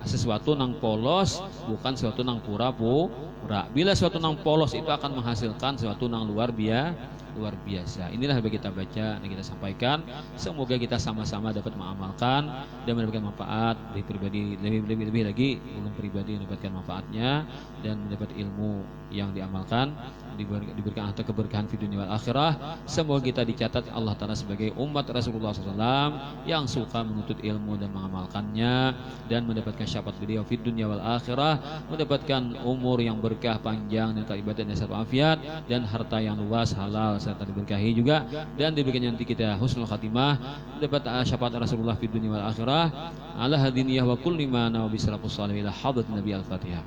sesuatu nang polos bukan sesuatu nang pura-pura. Bila sesuatu nang polos itu akan menghasilkan sesuatu nang luar biasa. Inilah yang kita baca dan kita sampaikan. Semoga kita sama-sama dapat mengamalkan dan mendapatkan manfaat dari pribadi lebih lagi ulun pribadi mendapatkan manfaatnya dan mendapat ilmu yang diamalkan diberikan harta keberkahan di dunia wal akhirah. Semoga kita dicatat Allah Ta'ala sebagai umat Rasulullah SAW yang suka menuntut ilmu dan mengamalkannya dan mendapatkan syafaat beliau di dunia wal akhirah, mendapatkan umur yang berkah panjang dan ibadah dan sehat walafiat dan harta yang luas halal serta diberkahi juga dan diberikan nanti kita husnul khatimah mendapat syafaat Rasulullah di dunia wal akhirah ala hadiniyah wa kulli ma nawa bisrafus salihin hadrat Nabi al-Fatihah.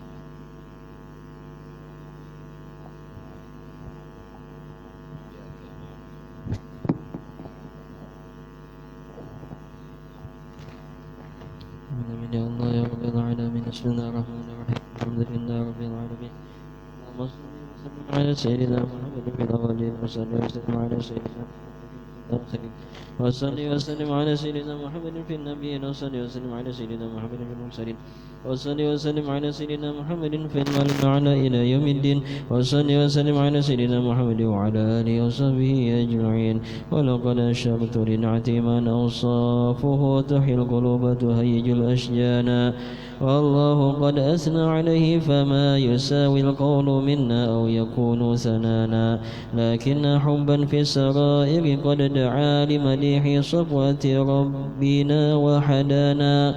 بسم الله الرحمن الرحيم الحمد لله رب العالمين اللهم صل وسلم على سيدنا محمد في الأولين وصل وسلم على سيدنا وصل وسلم على سيدنا محمد في النبيين وصل وسلم على سيدنا محمد في المرسلين وصل وسلم على سيدنا محمد في المعنى إلى يوم الدين وصل وسلم على سيدنا محمد وعلى آله وصحبه أجمعين ولقد أشرت لنعتي من أوصافه تحيي القلوب تهيج الأشجان والله قد أثنى عليه فما يساوي القول منا أو يكون ثنانا لكن حبا في السرائر قد دعا لمديح صفوة ربنا وحدانا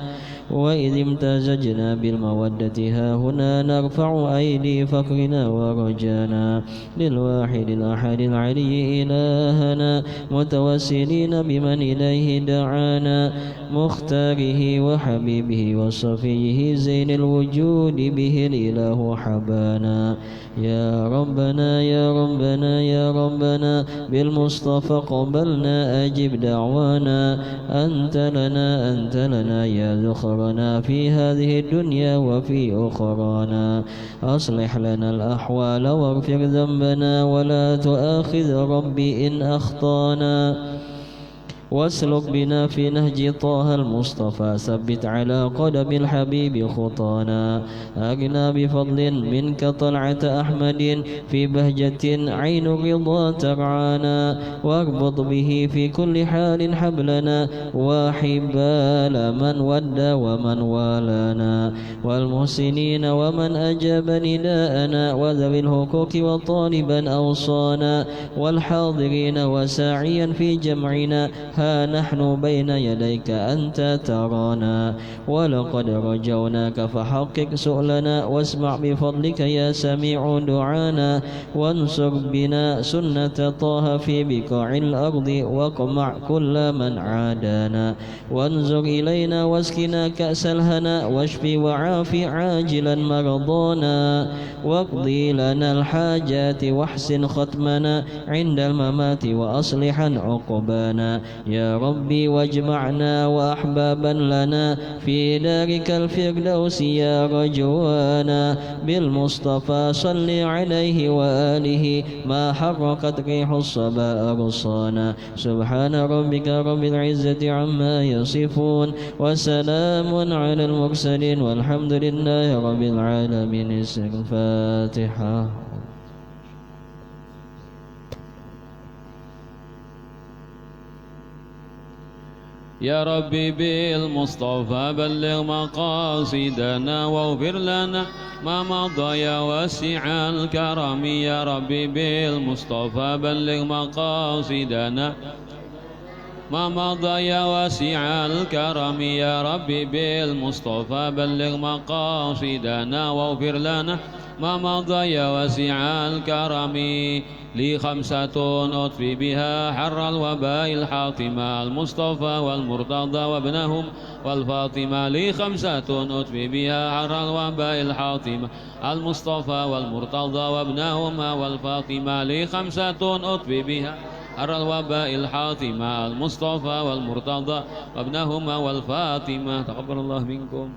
وإذ امتزجنا بالمودة ها هنا نرفع أيدي فقرنا ورجانا للواحد الأحد العلي إلهنا متوسلين بمن إليه دعانا مختاره وحبيبه وصفيه زين الوجود به الإله حبانا يا ربنا يا ربنا يا ربنا بالمصطفى قبلنا أجب دعوانا أنت لنا يا ذخرنا في هذه الدنيا وفي أخرانا أصلح لنا الأحوال واغفر ذنبنا ولا تؤاخذ ربي إن أخطانا واسلك بنا في نهج طه المصطفى ثبت على قدم الحبيب خطانا أغنى بفضل منك طلعة أحمد في بهجة عين الرضا ترعانا واربط به في كل حال حبلنا وحبال من ودى ومن والانا والمحسنين ومن أجاب نداءنا وذوي الحقوق وطالبا أوصانا والحاضرين وساعيا في جمعنا ها نحن بين يديك أنت ترانا ولقد رجوناك فحقق سؤلنا واسمع بفضلك يا سميع دعانا وانصر بنا سنة طه في بقاع الأرض واقمع كل من عادانا وانظر إلينا واسقنا كأس الهنا واشف وعاف عاجلا مرضانا واقضي لنا الحاجات واحسن ختمنا عند الممات وأصلحا عقبانا يا ربي واجمعنا وأحبابا لنا في دارك الفردوس يا رجوانا بالمصطفى صل عليه وآله ما حركت ريح الصبا أرصانا سبحان ربك رب العزة عما يصفون وسلام على المرسلين والحمد لله رب العالمين. الفاتحة. يا ربي بالمصطفى بلغ مقاصدنا واغفر لنا ما مضى يا واسع الكرم. يا ربي بالمصطفى بلغ مقاصدنا ما مضى يا واسع الكرم. يا ربي بالمصطفى بلغ مقاصدنا واغفر لنا ما مضى يا واسع الكرم. لي 5 أطفي بها حر الوباء الحاطمة المصطفى والمرتضى وابنهم والفاطمة. لي 5 أطفي بها حر الوباء الحاطمة المصطفى والمرتضى وابنهما والفاطمة. لي 5 أطفي بها حر الوباء الحاطمة المصطفى والمرتضى وابنهما والفاطمة. تقبل الله منكم.